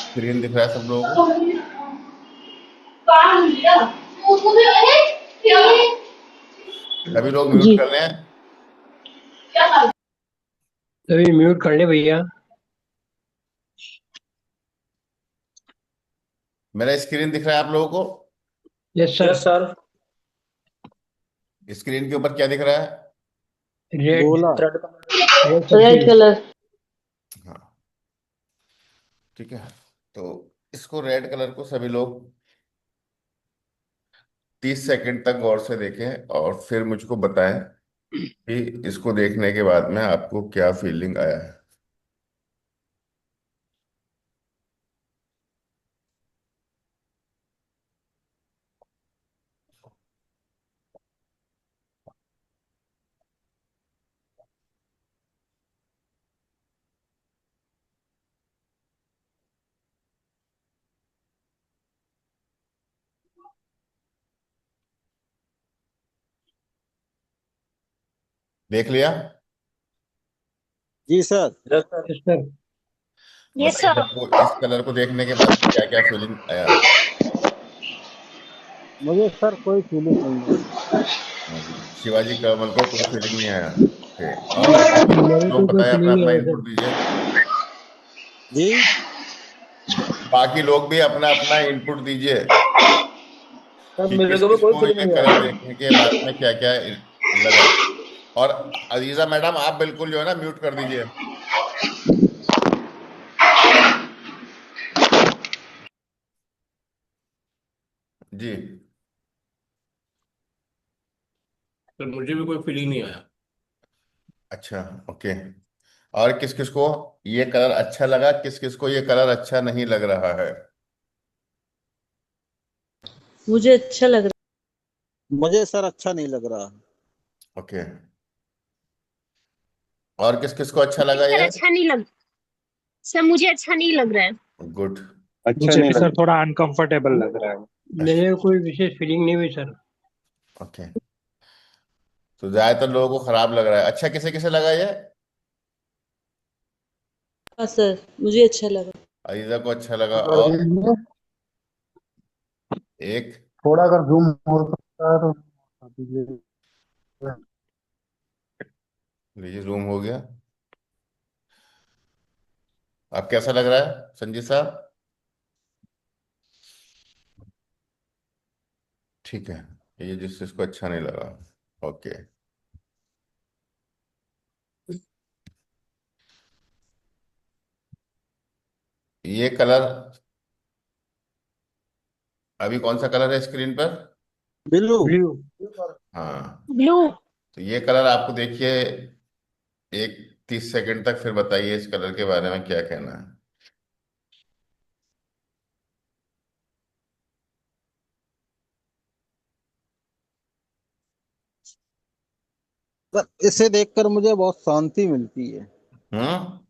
Screen दिख रहा है सब लोगों को? सभी लोग म्यूट जी। कर रहे हैं? अभी म्यूट कर ले भैया। मेरा स्क्रीन दिख रहा है आप लोगों को? Yes sir. Yes sir. Screen के ऊपर क्या दिख रहा है? रेड। गोला red colour. Red red circle. Colour. हाँ, ठीक है। तो इसको रेड कलर को सभी लोग 30 सेकंड तक गौर से देखें और फिर मुझको बताएं कि इसको देखने के बाद में आपको क्या फीलिंग आया है। देख लिया? जी sir. Yes sir. Yes sir. Yes बताइए सर। आपको इस कलर को देखने के बाद क्या क्या फीलिंग आया। मुझे सर कोई फीलिंग नहीं है। शिवाजी कमल को कोई फीलिंग नहीं आया? ओके। और बाकी मेरे लोग को कोई बताएं, अपना फीलिंग नहीं अपना आया सर। इनपुट दीजिए। जी। बाकी लोग भी अपना अपना इनपुट दीजिए सर कि मेरे किस को भी किस कोई को फीलिंग ये नहीं कलर आया। देखने के बाद में क्या क्या लगा। और अजीजा मैडम, आप बिल्कुल जो है ना म्यूट कर दीजिए। जी। तो मुझे भी कोई फीलिंग नहीं आया। अच्छा। ओके। और किस किस को ये कलर अच्छा लगा, किस किस को ये कलर अच्छा नहीं लग रहा है? मुझे अच्छा लग रहा मुझे सर अच्छा नहीं लग रहा। ओके। और किस किस को अच्छा लगा सर ये? अच्छा नहीं लग सर मुझे अच्छा नहीं लग रहा है। गुड। अच्छा मुझे नहीं भी सर लग थोड़ा अनकंफर्टेबल लग रहा है। मेरे को कोई विशेष फीलिंग नहीं हुई सर। ओके। तो ज्यादातर लोगों को खराब लग रहा है। अच्छा किसे किसे लगा ये? हाँ सर, मुझे अच्छा लगा। अजीजा को अच्छा लगा। रहा और है। एक। थोड़ा अगर जूम हो सकता है तो कर दीजिए। लीजिए, जूम हो गया। अब कैसा लग रहा है संजीत साहब? ठीक है। ये जिस जिसको अच्छा नहीं लगा। ओके। ये कलर, अभी कौन सा कलर है स्क्रीन पर? बिल्लू। ब्लू। हाँ। ब्लू। तो ये कलर आपको देखिए, एक 30 सेकंड तक, फिर बताइए इस कलर के बारे में क्या कहना है। सर इसे देखकर मुझे बहुत शांति मिलती है। हम्म।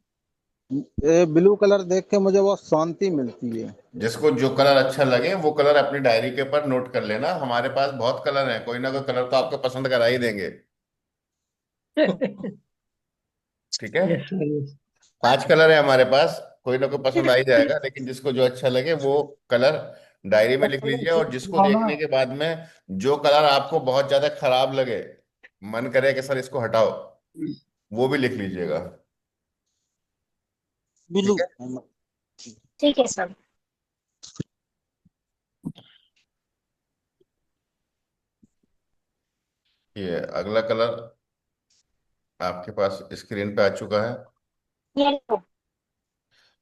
ये ब्लू कलर देख के मुझे बहुत शांति मिलती है। जिसको जो कलर अच्छा लगे वो कलर अपनी डायरी के ऊपर नोट कर लेना। हमारे पास बहुत कलर हैं, कोई ना कोई कलर तो आपको पसंद करा ही देंगे। ठीक है। Yes sir yes. 5 कलर है हमारे पास, कोई ना कोई पसंद आ ही जाएगा, लेकिन जिसको जो अच्छा लगे वो कलर डायरी में लिख लीजिए। और जिसको देखने के बाद में जो कलर आपको बहुत ज्यादा खराब लगे, मन करे कि सर इसको हटाओ, वो भी लिख लीजिएगा। ब्लू। ठीक है। ठीक है सर। ये अगला कलर आपके पास स्क्रीन पे आ चुका है। येलो।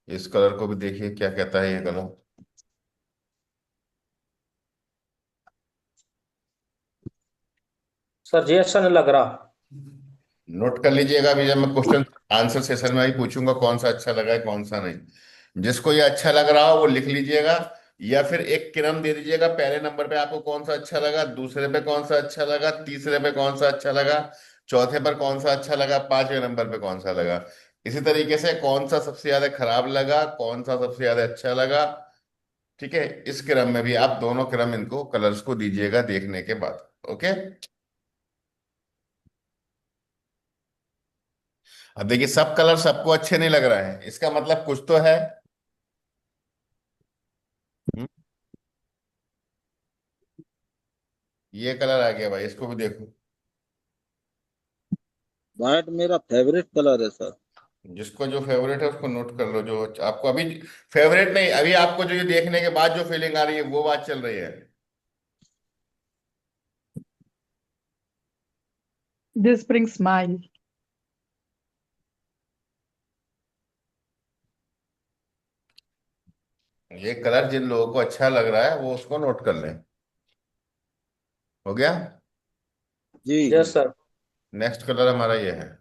इस कलर को भी देखिए क्या कहता है ये कलर। सर जी अच्छा नहीं लग रहा। नोट कर लीजिएगा, अभी जब मैं क्वेश्चन आंसर सेशन में ही पूछूंगा कौन सा अच्छा लगा है कौन सा नहीं। जिसको ये अच्छा लग रहा हो वो लिख लीजिएगा, या फिर एक क्रम दे दीजिएगा। पहले नंबर पे आपको कौन सा अच्छा लगा, दूसरे पे कौन सा अच्छा लगा, तीसरे पे कौन सा अच्छा लगा, चौथे पर कौन सा अच्छा लगा, 5वें नंबर पे कौन सा लगा। इसी तरीके से कौन सा सबसे ज्यादा खराब लगा, कौन सा सबसे ज्यादा अच्छा लगा। ठीक है। इस क्रम में भी आप दोनों क्रम इनको कलर्स को दीजिएगा देखने के बाद। ओके। अब देखिए सब कलर सबको अच्छे नहीं लग रहा है, इसका मतलब कुछ तो है। हम्म, ये कलर आ गया भाई, इसको भी देखो। व्हाइट मेरा फेवरेट कलर है सर। जिसको जो फेवरेट है उसको नोट कर लो, जो आपको अभी फेवरेट नहीं, अभी आपको जो ये देखने के बाद जो फीलिंग आ रही है वो बात चल रही है। This brings smile. ये कलर जिन लोगों को अच्छा लग रहा है वो उसको नोट कर लें। हो गया। जी यस सर। नेक्स्ट कलर हमारा ये है।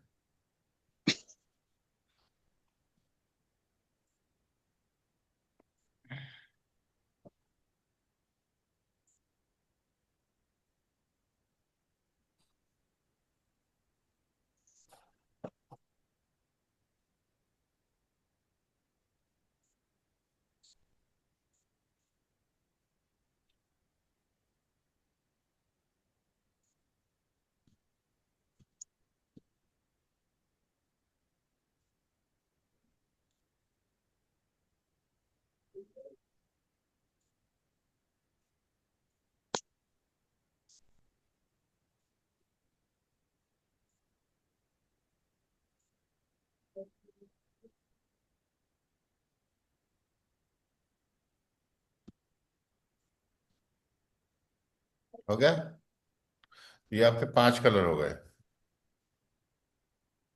हो गया। ये आपके 5 कलर हो गए।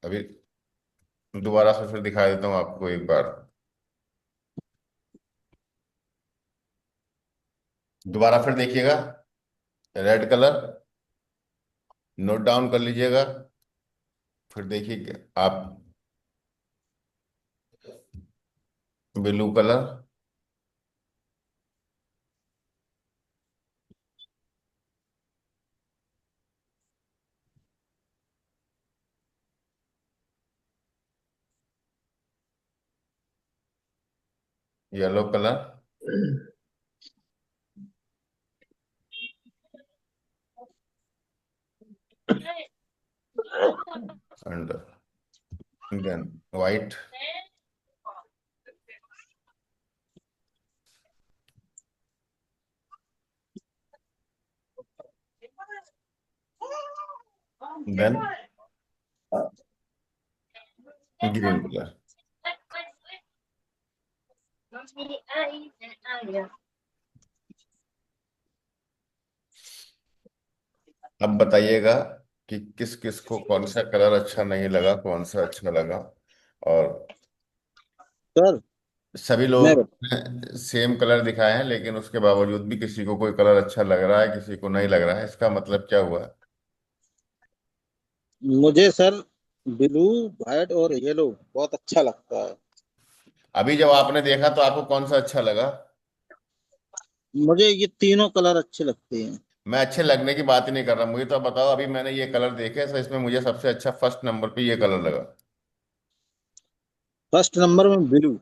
अभी दोबारा से फिर दिखा देता हूँ आपको एक बार। दोबारा फिर देखिएगा। रेड कलर नोट डाउन कर लीजिएगा। फिर देखिए आप, blue colour, yellow colour, and then white, then green colour. अब बताइएगा कि किस किस को कौन सा कलर अच्छा नहीं लगा, कौन सा अच्छा लगा। और सर सभी मैं लोग सेम कलर दिखाए हैं, लेकिन उसके बावजूद भी किसी को कोई कलर अच्छा लग रहा है, किसी को नहीं लग रहा है, इसका मतलब क्या हुआ? मुझे सर ब्लू व्हाइट और येलो बहुत अच्छा लगता है। अभी जब आपने देखा तो आपको कौन सा अच्छा लगा? मुझे ये तीनों कलर अच्छे लगते हैं। मैं अच्छे लगने की बात ही नहीं कर रहा, मुझे तो बताओ, अभी मैंने ये कलर देखे तो इसमें मुझे सबसे अच्छा फर्स्ट नंबर पे ये कलर लगा। फर्स्ट नंबर में ब्लू।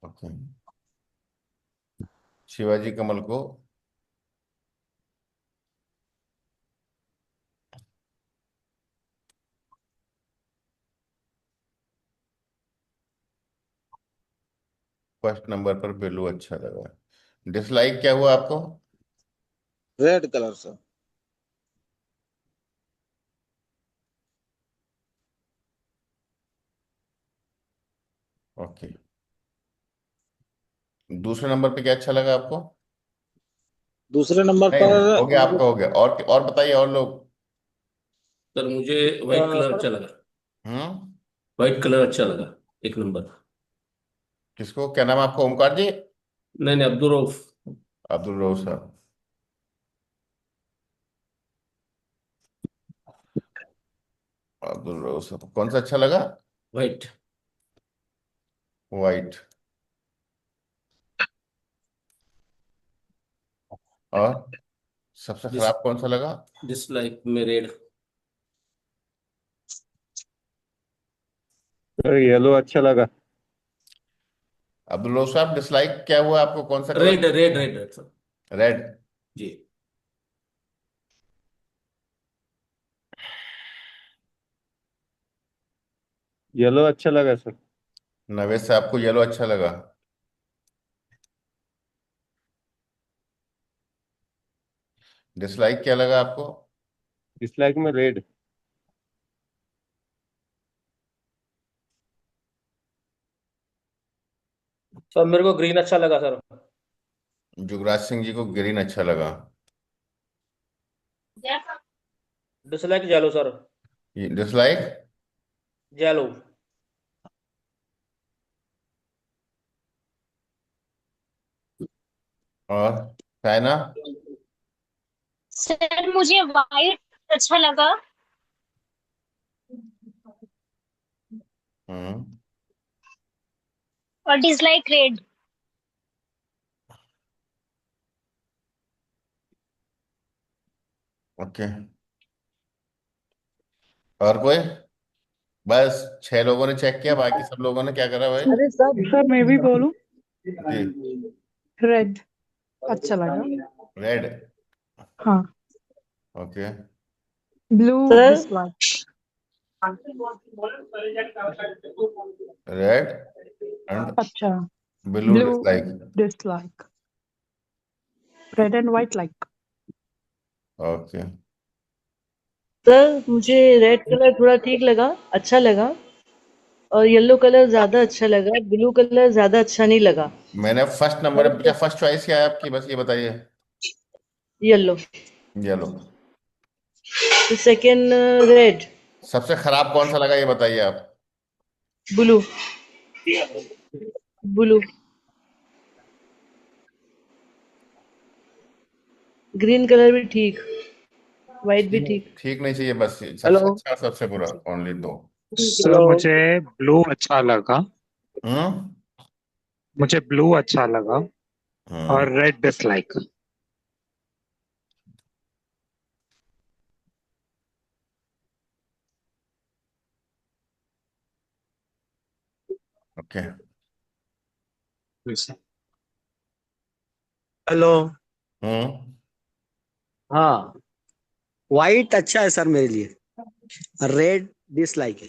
ओके। शिवाजी कमल को फर्स्ट नंबर पर ब्लू अच्छा लगा। डिसलाइक क्या हुआ आपको? Red colour sir. ओके। दूसरे नंबर पे क्या अच्छा लगा आपको? दूसरे नंबर नहीं पर नहीं, हो गया मुझे आपका, हो गया। और बताइए और लोग। सर मुझे व्हाइट कलर सर अच्छा लगा। हम्म। व्हाइट कलर अच्छा लगा। एक नंबर। किसको, क्या नाम है आपका, ओमकार जी? नहीं नहीं, अब्दुल रऊफ। अब्दुल रऊफ साहब। अब्दुल रऊफ साहब कौन सा अच्छा लगा? व्हाइट। वाइट। और सबसे डिस खराब कौन सा लगा? डिसलाइक में रेड। सर येलो अच्छा लगा। अब्दुल रऊफ साहब, डिसलाइक क्या हुआ आपको, कौन सा red colour? Red red red sir. Red. जी। येलो अच्छा लगा सर। नवेद साहब को येलो अच्छा लगा। डिसलाइक क्या लगा आपको? डिसलाइक में रेड। सर मेरे को ग्रीन अच्छा लगा सर। जुगराज सिंह जी को ग्रीन अच्छा लगा। Dislike yellow sir. Dislike. Yellow. और साइना? सर मुझे वाइट अच्छा लगा हम्म। और डिसलाइक रेड। ओके। और कोई? बस 6 लोगों ने चेक किया, बाकी सब लोगों ने क्या करा भाई? अरे सर, सर मैं भी बोलूं? जी। रेड अच्छा लगा। रेड। हाँ। Okay. Blue sir dislike. Red and अच्छा। Blue blue dislike. Dislike. Red and white like. Okay. Sir मुझे रेड कलर थोड़ा ठीक लगा, अच्छा लगा। और येलो कलर ज्यादा अच्छा लगा, ब्लू कलर ज्यादा अच्छा नहीं लगा। मैंने फर्स्ट नंबर पे पूछा, फर्स्ट चॉइस क्या है आपकी, बस ये बताइए। येलो। येलो। Second red. सबसे खराब कौन सा लगा ये बताइए आप। ब्लू। ब्लू। ग्रीन कलर भी ठीक, व्हाइट भी ठीक। ठीक। ठीक नहीं चाहिए, बस सबसे हेलो। अच्छा सबसे बुरा, ओनली दो। Sir hello. मुझे ब्लू अच्छा लगा। हम्म। मुझे ब्लू अच्छा लगा हम्म। और रेड डिसलाइक। ओके। हेलो। हम्म। हाँ, वाइट अच्छा है सर मेरे लिए, रेड डिसलाइक है।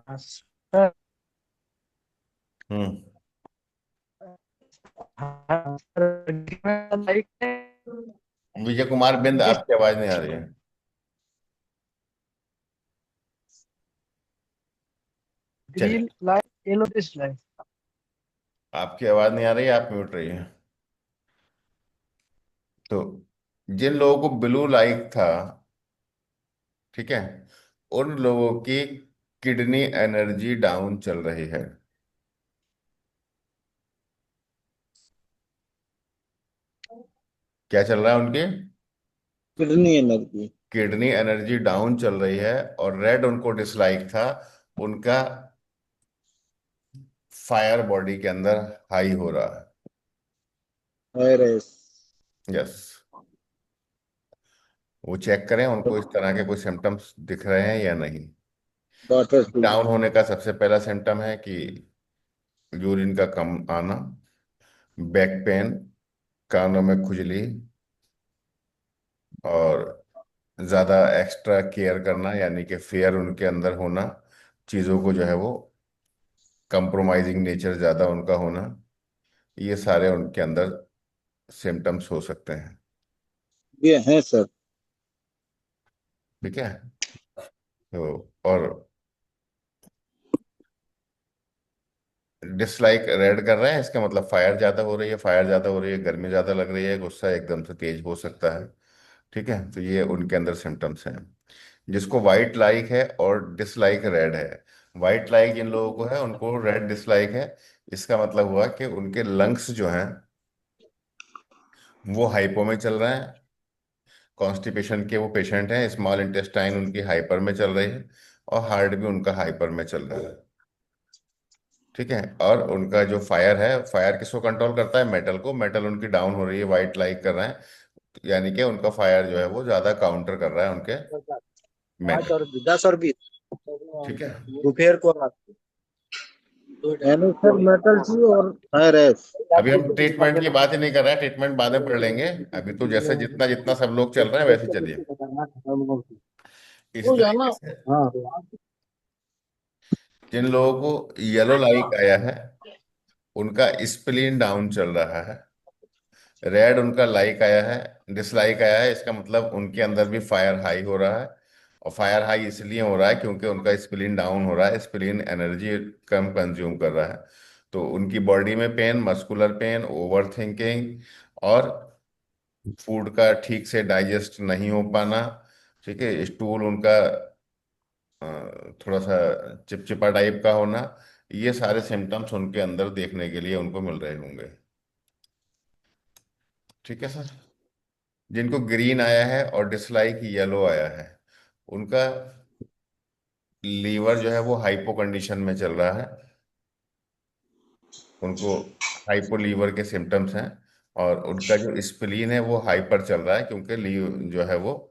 सर हम्म। हाँ, सर लाइक विजय कुमार बिंद, आपकी आवाज नहीं आ रही है। चलिए। Green like yellow dislike. आपकी आवाज नहीं आ रही है, आप म्यूट रहिए। तो जिन लोगों को ब्लू लाइक था, ठीक है, उन लोगों की किडनी एनर्जी डाउन चल रही है। क्या चल रहा है उनके? Kidney energy. Kidney energy down चल रही है। और रेड उनको डिसलाइक था, उनका फायर बॉडी के अंदर हाई हो रहा है। वायरस। यस। वो चेक करें उनको इस तरह के कोई सिम्टम्स दिख रहे हैं या नहीं। Water to. डाउन होने का सबसे पहला सिम्टम है कि यूरिन का कम आना, बैक पेन, कानों में खुजली, और ज्यादा एक्स्ट्रा केयर करना, यानी कि फेयर उनके अंदर होना, चीजों को जो है वो कंप्रोमाइजिंग नेचर ज्यादा उनका होना, ये सारे उनके अंदर सिम्टम्स हो सकते हैं। ये है सर। ठीक है। तो और डिसलाइक रेड कर रहे हैं, इसका मतलब फायर ज्यादा हो रही है, फायर ज्यादा हो रही है, गर्मी ज्यादा लग रही है, गुस्सा एकदम से तेज हो सकता है। ठीक है, तो ये उनके अंदर सिम्टम्स हैं। जिसको वाइट लाइक है और डिसलाइक रेड है, वाइट लाइक जिन लोगों को है उनको रेड डिसलाइक है, इसका मतलब हुआ कि उनके लंग्स जो हैं वो हाइपो में चल रहे हैं, कॉन्स्टिपेशन के वो पेशेंट हैं, स्मॉल इंटेस्टाइन उनकी हाइपर में चल रही है, और हार्ट भी उनका हाइपर में चल रहा है। ठीक है। और उनका जो फायर है, फायर किसको कंट्रोल करता है? मेटल को। मेटल उनकी डाउन हो रही है, वाइट लाइक कर रहे हैं, यानी कि उनका फायर जो है वो ज्यादा काउंटर कर रहा है उनके में। 10 और 20 ठीक है। दोपहर को यानी सर मेटल जी और फायर एस। अभी हम ट्रीटमेंट की बात ही नहीं कर रहे हैं, ट्रीटमेंट बाद में पढ़ लेंगे। अभी तो जैसे जितना जितना सब लोग चल रहे हैं वैसे चलिए। इस तरीके से हाँ जिन लोगों को येलो लाइक आया है उनका स्प्लीन डाउन चल रहा है। रेड उनका लाइक आया है, डिसलाइक आया है, इसका मतलब उनके अंदर भी फायर हाई हो रहा है। और फायर हाई इसलिए हो रहा है क्योंकि उनका स्प्लीन डाउन हो रहा है, स्प्लीन एनर्जी कम कंज्यूम कर रहा है। तो उनकी बॉडी में pain, muscular pain, over thinking और फूड का ठीक से डाइजेस्ट नहीं हो पाना। ठीक है, स्टूल उनका थोड़ा सा चिपचिपा टाइप का होना, ये सारे सिम्टम्स उनके अंदर देखने के लिए उनको मिल रहे होंगे। ठीक है सर। जिनको ग्रीन आया है और डिसलाइक येलो आया है उनका लीवर जो है वो हाइपो कंडीशन में चल रहा है, उनको हाइपो लीवर के सिम्टम्स हैं। और उनका जो स्प्लीन है वो हाइपर चल रहा है क्योंकि जो है वो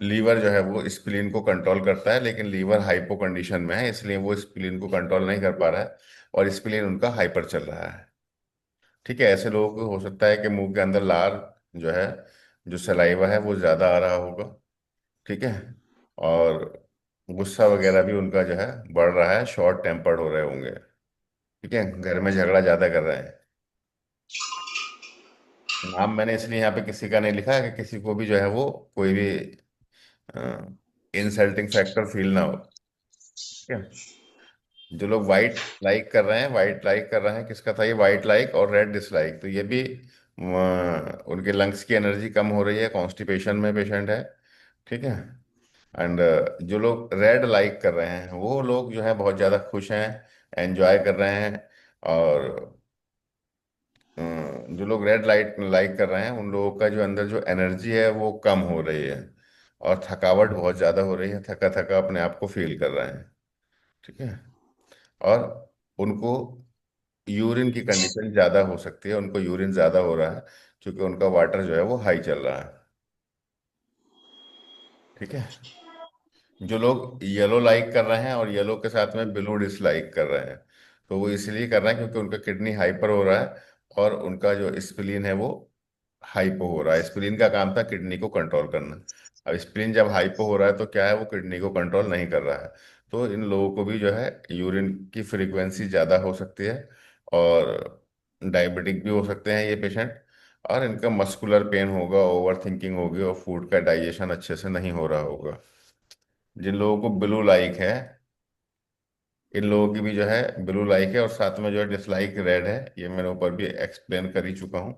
लीवर जो है वो स्प्लीन को कंट्रोल करता है, लेकिन लीवर हाइपो कंडीशन में है इसलिए वो स्प्लीन को कंट्रोल नहीं कर पा रहा है और स्प्लीन उनका हाइपर चल रहा है। ठीक है, ऐसे लोगों को हो सकता है कि मुंह के अंदर लार जो है, जो सलाइवा है वो ज्यादा आ रहा होगा। ठीक है, और गुस्सा वगैरह भी उनका जो है बढ़ रहा है, शॉर्ट टेम्पर्ड हो रहे होंगे। ठीक है, घर में झगड़ा ज्यादा कर रहे हैं। नाम मैंने इसलिए यहाँ पे किसी का नहीं लिखा है कि किसी को भी जो है वो कोई भी इंसल्टिंग फैक्टर फील ना हो। ठीक है, जो लोग वाइट लाइक कर रहे हैं, वाइट लाइक कर रहे हैं, किसका था ये वाइट लाइक और रेड डिसलाइक, तो ये भी उनके लंग्स की एनर्जी कम हो रही है, कॉन्स्टिपेशन में पेशेंट है। ठीक है, एंड जो लोग रेड लाइक कर रहे हैं वो लोग जो है बहुत ज़्यादा खुश हैं, एंजॉय कर रहे हैं। और जो लोग रेड लाइट लाइक कर रहे हैं उन लोगों का जो अंदर जो एनर्जी है वो कम हो रही है और थकावट बहुत ज़्यादा हो रही है, थका थका अपने आप को फील कर रहे हैं। ठीक है, और उनको यूरिन की कंडीशन ज़्यादा हो सकती है, उनको यूरिन ज़्यादा हो रहा है क्योंकि उनका वाटर जो है वो हाई चल रहा है। ठीक है, जो लोग येलो लाइक कर रहे हैं और येलो के साथ में ब्लू डिसलाइक कर रहे हैं तो वो इसलिए कर रहे हैं क्योंकि उनका किडनी हाइपर हो रहा है और उनका जो स्प्लीन है वो हाइपो हो रहा है। स्प्लीन का काम था किडनी को कंट्रोल करना, अब स्प्लीन जब हाइपो हो रहा है तो क्या है, वो किडनी को कंट्रोल नहीं कर रहा है। तो इन लोगों को भी जो है यूरिन की फ्रीक्वेंसी ज़्यादा हो सकती है और डायबिटिक भी हो सकते हैं ये पेशेंट। और इनका मस्कुलर पेन होगा, ओवर थिंकिंग होगी और फूड का डाइजेशन अच्छे से नहीं हो रहा होगा। जिन लोगों को ब्लू लाइक है इन लोगों की भी जो है ब्लू लाइक है और साथ में जो है डिसलाइक रेड है, ये मैंने ऊपर भी एक्सप्लेन कर ही चुका हूँ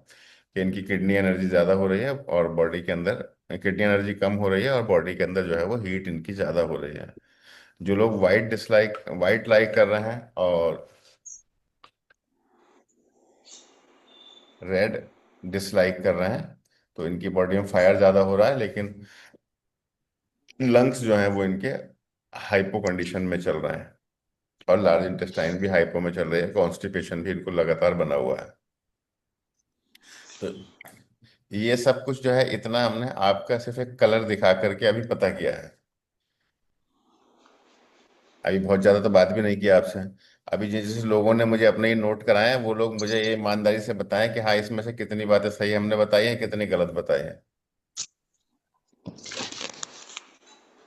कि इनकी किडनी एनर्जी ज़्यादा हो रही है और बॉडी के अंदर किडनी एनर्जी कम हो रही है और बॉडी के अंदर जो है वो हीट इनकी ज़्यादा हो रही है। जो लोग वाइट लाइक कर रहे हैं और रेड डिसलाइक कर रहे हैं तो इनकी बॉडी में फायर ज़्यादा हो रहा है, लेकिन लंग्स जो हैं वो इनके हाइपो कंडीशन में चल रहे हैं और लार्ज इंटेस्टाइन भी हाइपो में चल रहे हैं, कॉन्स्टिपेशन भी इनको लगातार बना हुआ है। तो ये सब कुछ जो है इतना हमने आपका सिर्फ एक कलर दिखा करके अभी पता किया है। अभी बहुत ज्यादा तो बात भी नहीं किया आपसे। अभी जिस जिस लोगों ने मुझे अपने ही नोट कराए हैं वो लोग मुझे ये ईमानदारी से बताएं कि हाँ इसमें से कितनी बातें सही हमने बताई हैं, कितनी गलत बताई हैं।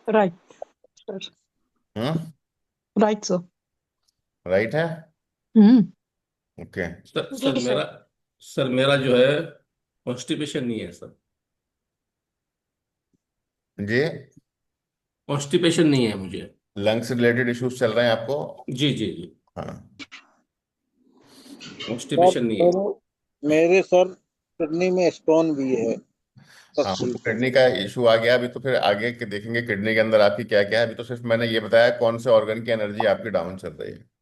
Right, sir. हम्म, Right, sir. राइट है। Hmm. ओके। सर जी सर। सर मेरा जो है कॉन्स्टिपेशन नहीं है सर। जी, कॉन्स्टिपेशन नहीं है मुझे। लंग्स रिलेटेड इश्यूज चल रहे हैं आपको। जी जी जी, हाँ, सर कॉन्स्टिपेशन नहीं है। मेरे सर किडनी में स्टोन भी है। हाँ वो तो 10%। किडनी का इशू आ गया, अभी तो फिर आगे के देखेंगे किडनी के अंदर आपकी क्या क्या है। अभी तो सिर्फ मैंने ये बताया कौन से ऑर्गन की एनर्जी आपकी डाउन चल रही है।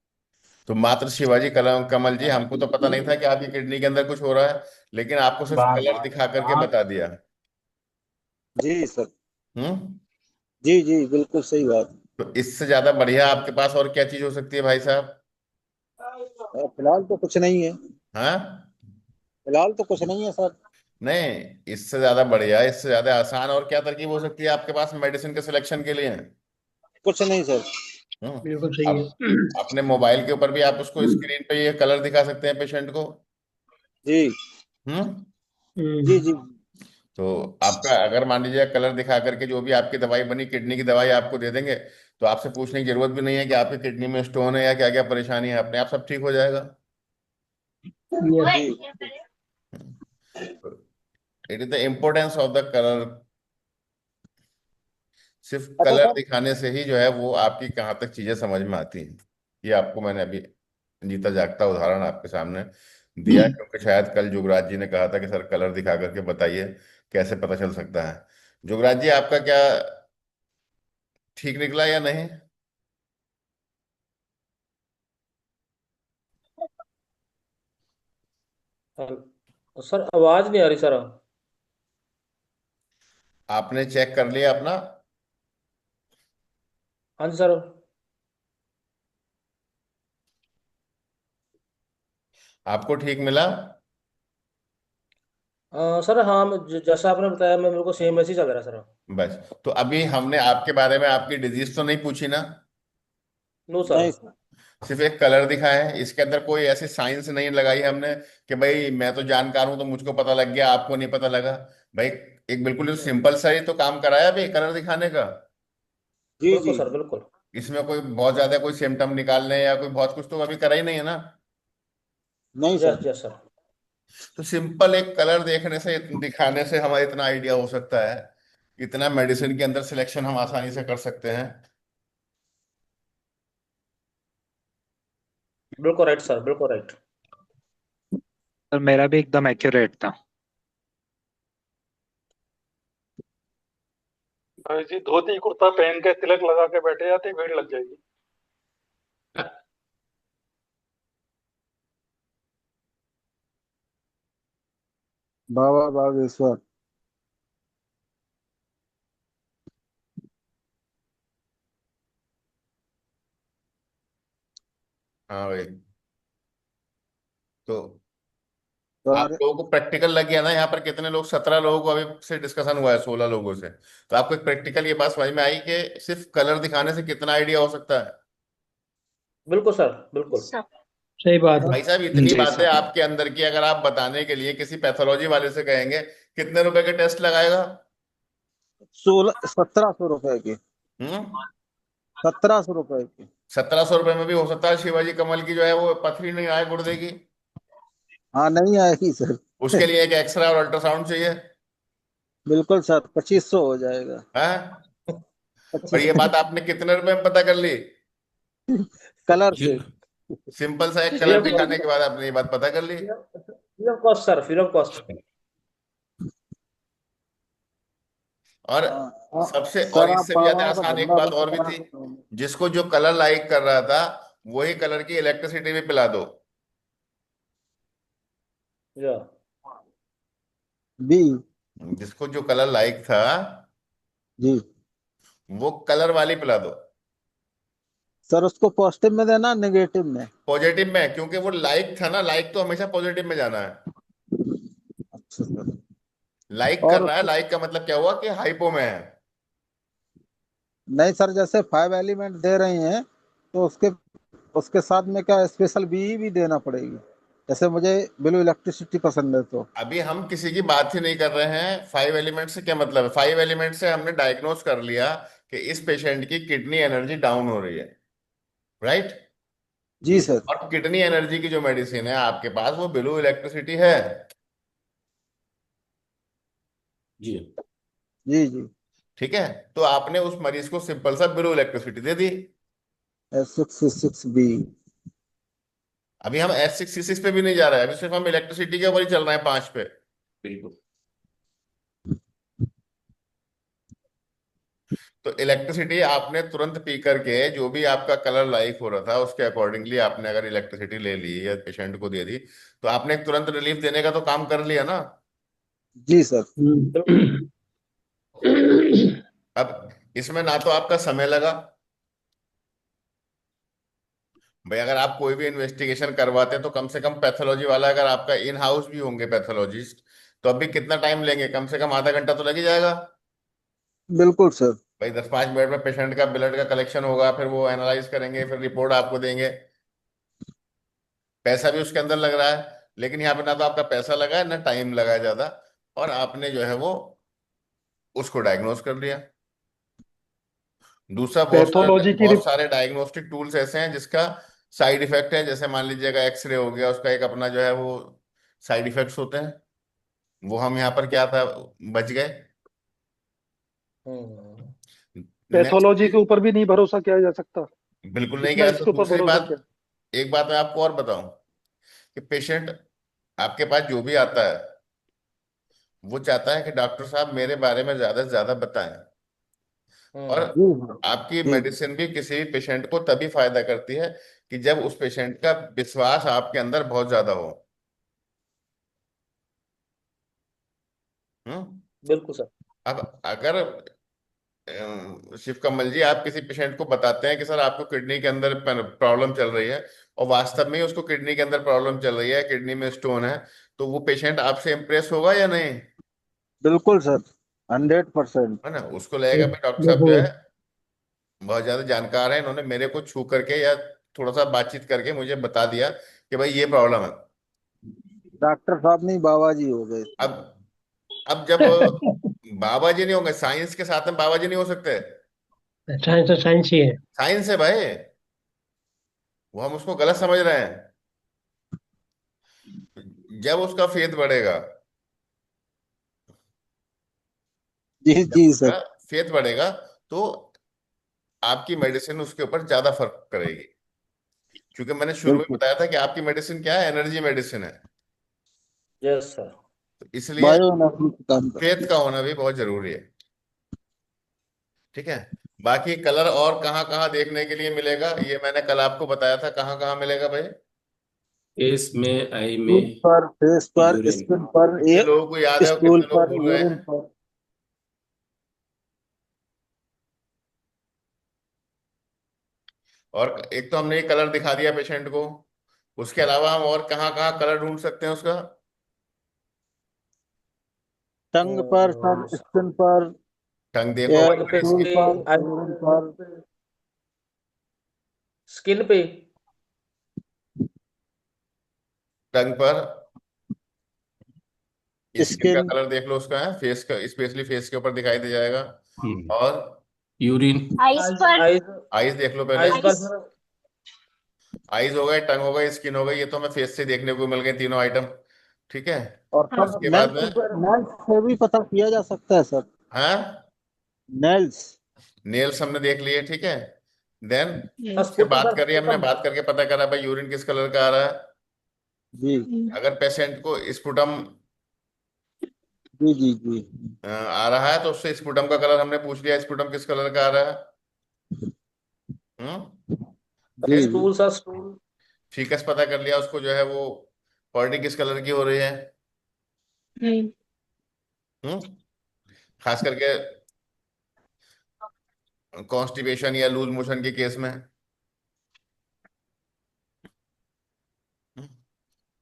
तो मात्र शिवाजी कमल जी, हमको तो पता नहीं था कि आपकी किडनी के अंदर कुछ हो रहा है, लेकिन आपको सिर्फ कलर दिखा करके बता दिया। जी सर। हम्म, जी जी बिल्कुल सही बात। तो इससे ज्यादा बढ़िया आपके पास और क्या चीज हो सकती है भाई साहब? फिलहाल तो कुछ नहीं है। हाँ, फिलहाल तो कुछ नहीं है सर। नहीं, इससे ज्यादा बढ़िया, इससे ज्यादा आसान और क्या तरकीब हो सकती है आपके पास मेडिसिन के सिलेक्शन के लिए? कुछ नहीं सर। बिल्कुल सही है। अब अपने मोबाइल के ऊपर भी आप उसको स्क्रीन पे ये कलर दिखा सकते हैं पेशेंट को। जी हम्म जी हम्म। जी। तो आपका अगर मान लीजिए कलर दिखा करके जो भी आपकी दवाई बनी, किडनी की दवाई आपको दे देंगे, तो आपसे पूछने की जरूरत भी नहीं है कि आपकी किडनी में स्टोन है या क्या क्या परेशानी है, अपने आप सब ठीक हो जाएगा। यस। जी it is the importance of the colour. सिर्फ अच्छा कलर सर। दिखाने से ही जो है वो आपकी कहाँ तक चीजें समझ में आती हैं। ये आपको मैंने अभी जीता जागता उदाहरण आपके सामने दिया, क्योंकि शायद कल जुगराज जी ने कहा था कि सर कलर दिखा करके बताइए कैसे पता चल सकता है। जुगराज जी, आपका क्या ठीक निकला या नहीं? सर आवाज नहीं आ रही सर। आपने चेक कर लिया अपना? हाँ जी सर। आपको ठीक मिला? सर हाँ, जैसा आपने बताया मैं मेरे को सेम ऐसे ही चल रहा है सर। बस। तो अभी हमने आपके बारे में आपकी डिजीज तो नहीं पूछी ना? No sir. नहीं सर। सिर्फ एक कलर दिखाया है, इसके अंदर कोई ऐसी साइंस नहीं लगाई हमने कि भाई मैं तो जानकार हूं तो मुझको पता लग गया, आपको नहीं पता लगा। भाई एक बिल्कुल सिंपल सा ही तो काम कराया भाई कलर दिखाने का। जी बिल्कुल जी। सर बिल्कुल। इसमें कोई बहुत ज्यादा कोई सिम्टम निकालने या कोई बहुत कुछ तो अभी करा ही नहीं है ना। नहीं यस सर। Yes sir. तो सिंपल एक कलर देखने से, दिखाने से हमारा इतना आइडिया हो सकता है, इतना मेडिसिन के अंदर सिलेक्शन हम आसानी से कर सकते हैं। बिल्कुल राइट सर, बिल्कुल राइट। सर मेरा भी एकदम एक्यूरेट था। भाई जी धोती कुर्ता पहन के तिलक लगा के बैठे जाते भीड़ लग जाएगी। बाबा बागेश्वर। हाँ भाई। तो आप सर लोगों को प्रैक्टिकल लग गया ना यहाँ पर? कितने लोग, 17 लोगों को अभी से डिस्कशन हुआ है, 16 लोगों से। तो आपको एक प्रैक्टिकल ये बात समझ में आई कि सिर्फ कलर दिखाने से कितना आइडिया हो सकता है। बिल्कुल सर बिल्कुल। सही बात है। भाई साहब, इतनी जी बातें सर। आपके अंदर की अगर आप बताने के लिए किसी पैथोलॉजी वाले से कहेंगे, कितने रुपए के टेस्ट लगाएगा? 1700 रुपए की। हम्म 1700 रुपए की। 1700 रुपये में भी हो सकता है शिवाजी कमल की जो है वो पथरी नहीं आए गुर्दे की। हाँ नहीं आएगी सर। उसके लिए एक एक्सरे और अल्ट्रासाउंड चाहिए। बिल्कुल सर 2500 हो जाएगा। है? और ये 2500 बात आपने कितने रुपए में पता कर ली? कलर ये से। सिंपल सा एक फ्री कलर ऑफ दिखाने के बाद आपने ये बात पता कर ली। Free of cost sir, free of cost. और हाँ हाँ। सबसे, और सर आप इससे भी ज्यादा बाबा का आसान एक धंधा बात बंद और भी करा थी। दो। जिसको जो कलर लाइक कर रहा था वही कलर की इलेक्ट्रिसिटी भी पिला दो। या बी। जिसको जो कलर लाइक था जी। वो कलर वाली पिला दो। सर उसको पॉजिटिव में देना नेगेटिव में? पॉजिटिव में, क्योंकि वो लाइक था ना, लाइक तो हमेशा पॉजिटिव में जाना है। अच्छा सर। लाइक कर और रहा है, उसको लाइक का मतलब क्या हुआ कि हाइपो में है। नहीं सर, जैसे 5 एलिमेंट दे रही हैं तो उसके उसके साथ में क्या स्पेशल बी भी देना पड़ेगी? जैसे मुझे ब्लू इलेक्ट्रिसिटी पसंद है तो। अभी हम किसी की बात ही नहीं कर रहे हैं। 5 एलिमेंट से क्या मतलब है? 5 एलिमेंट से हमने डायग्नोस कर लिया कि इस पेशेंट की किडनी एनर्जी डाउन हो रही है, राइट? जी सर। और किडनी एनर्जी की जो मेडिसिन है आपके पास वो ब्लू इलेक्ट्रिसिटी है। जी। जी जी। ठीक है? तो आपने उस मरीज को सिंपल सा ब्लू इलेक्ट्रिसिटी दे दी। S666B। अभी हम S6C6 पे भी नहीं जा रहे हैं, अभी सिर्फ हम इलेक्ट्रिसिटी के ऊपर ही चल रहे हैं, 5 पे। बिल्कुल। तो इलेक्ट्रिसिटी आपने तुरंत पी करके जो भी आपका कलर लाइक हो रहा था उसके अकॉर्डिंगली आपने अगर इलेक्ट्रिसिटी ले ली या पेशेंट को दे दी, तो आपने तुरंत रिलीफ देने का तो काम कर लिया ना। जी सर। हम्म। अब इसमें ना तो आपका समय लगा, भाई अगर आप कोई भी इन्वेस्टिगेशन करवाते हैं तो कम से कम पैथोलॉजी वाला, अगर आपका इन हाउस भी होंगे पैथोलॉजिस्ट, तो अभी कितना टाइम लेंगे? कम से कम आधा घंटा तो लग ही जाएगा। बिल्कुल सर। भाई 10-5 मिनट में पेशेंट का ब्लड का कलेक्शन होगा, फिर वो एनालाइज करेंगे, फिर रिपोर्ट आपको देंगे। पैसा भी उसके अंदर लग रहा है, लेकिन यहाँ पे ना तो आपका पैसा लगा है ना टाइम लगा है ज्यादा, और आपने जो है वो उसको डायग्नोज कर लिया। दूसरा, पैथोलॉजी की बहुत सारे डायग्नोस्टिक टूल्स ऐसे हैं जिसका साइड इफेक्ट है। जैसे मान लीजिएगा एक्सरे हो गया, उसका एक अपना जो है वो साइड इफेक्ट्स होते हैं। वो हम यहाँ पर क्या था, बच गए। नेक्स्ट, पैथोलॉजी के ऊपर भी नहीं भरोसा किया जा सकता, बिल्कुल नहीं जितना गया। तो इसके ऊपर दूसरी भरोसा बात, किया। एक बात मैं आपको और बताऊं कि पेशेंट आपके पास जो भी आता है वो चाहता है कि डॉक्टर साहब मेरे बारे में ज्यादा से ज्यादा बताएं। और जी हाँ। आपकी जी। मेडिसिन भी किसी भी पेशेंट को तभी फायदा करती है कि जब उस पेशेंट का विश्वास आपके अंदर बहुत ज्यादा हो। हम्म। बिल्कुल सर। अब अगर शिव कमल जी, आप किसी पेशेंट को बताते हैं कि सर आपको किडनी के अंदर प्रॉब्लम चल रही है, और वास्तव में ही उसको किडनी के अंदर प्रॉब्लम चल रही है, किडनी में स्टोन है, तो वो पेशेंट आपसे इम्प्रेस होगा या नहीं? बिल्कुल सर, 100%। है ना? उसको लगेगा भाई डॉक्टर साहब जो देखो, है बहुत ज्यादा जानकार है, इन्होंने मेरे को छू करके या थोड़ा सा बातचीत करके मुझे बता दिया कि भाई ये प्रॉब्लम है। डॉक्टर साहब नहीं, बाबा जी हो गए। अब अब जब बाबा जी नहीं होंगे, साइंस के साथ में बाबा जी नहीं हो सकते। साइंस तो साइंस ही है। साइंस है भाई, वो हम उसको गलत समझ रहे हैं। जब उसका फेथ बढ़ेगा, जी जब जी सर। उसका फेथ बढ़ेगा, तो आपकी मेडिसिन उसके ऊपर ज्यादा फर्क करेगी। क्योंकि मैंने शुरू में बिल्कुल। बताया था कि आपकी मेडिसिन क्या है, एनर्जी मेडिसिन है। Yes sir. तो इसलिए बायो एनर्जी का काम फेथ करती का है। होना भी बहुत जरूरी है। ठीक है। बाकी कलर और कहाँ कहाँ देखने के लिए मिलेगा, ये मैंने कल आपको बताया था, कहाँ कहाँ मिलेगा भाई? फेस में, आई स्टूल में, पर, फेस पर, यूरिन। स्किन पर, कितने लोगों को याद है और स्टूल कितने लोग पर, भूल गए यूरिन हैं? पर। और एक तो हमने ये कलर दिखा दिया पेशेंट को, उसके अलावा हम और कहाँ कहाँ कलर ढूंढ सकते हैं उसका? टंग पर सर, स्किन पर, टंग देखो या भाई, बड़ी स्टूल स्किन। पर, यूरिन पर। स्किन पे। टंग पर स्किन का स्किन। कलर देख लो उसका, है फेस का, स्पेशली फेस के ऊपर दिखाई दे जाएगा। और यूरिन। आइस पर। आइज। आईज देख लो पहले। आइज पर आइस। सर। आईज हो गए, टंग हो गई, स्किन हो गई, ये तो हमें फेस से देखने को मिल गए तीनों आइटम। ठीक है। और हाँ। सर उसके बाद नेल्स में, पर, नेल्स से भी पता किया जा सकता है सर। हाँ, नेल्स। नेल्स हमने देख लिए। ठीक है। देन हाँ, फिर स्पुटम बात सर, करिए, हमने स्पुटम। बात करके पता करा भाई यूरिन किस कलर का आ रहा है। जी अगर पेशेंट को स्पुटम जी जी जी। आ रहा है तो उससे स्पुटम का कलर हमने पूछ लिया, स्पुटम किस कलर का आ रहा है। हम्म। जी फिर जी। Stool sir, stool. फीकस पता कर लिया उसको, जो है वो पॉटी किस कलर की हो रही है। हम्म। हम्म। खास करके कॉन्स्टिपेशन या लूज मोशन के केस में। हम्म।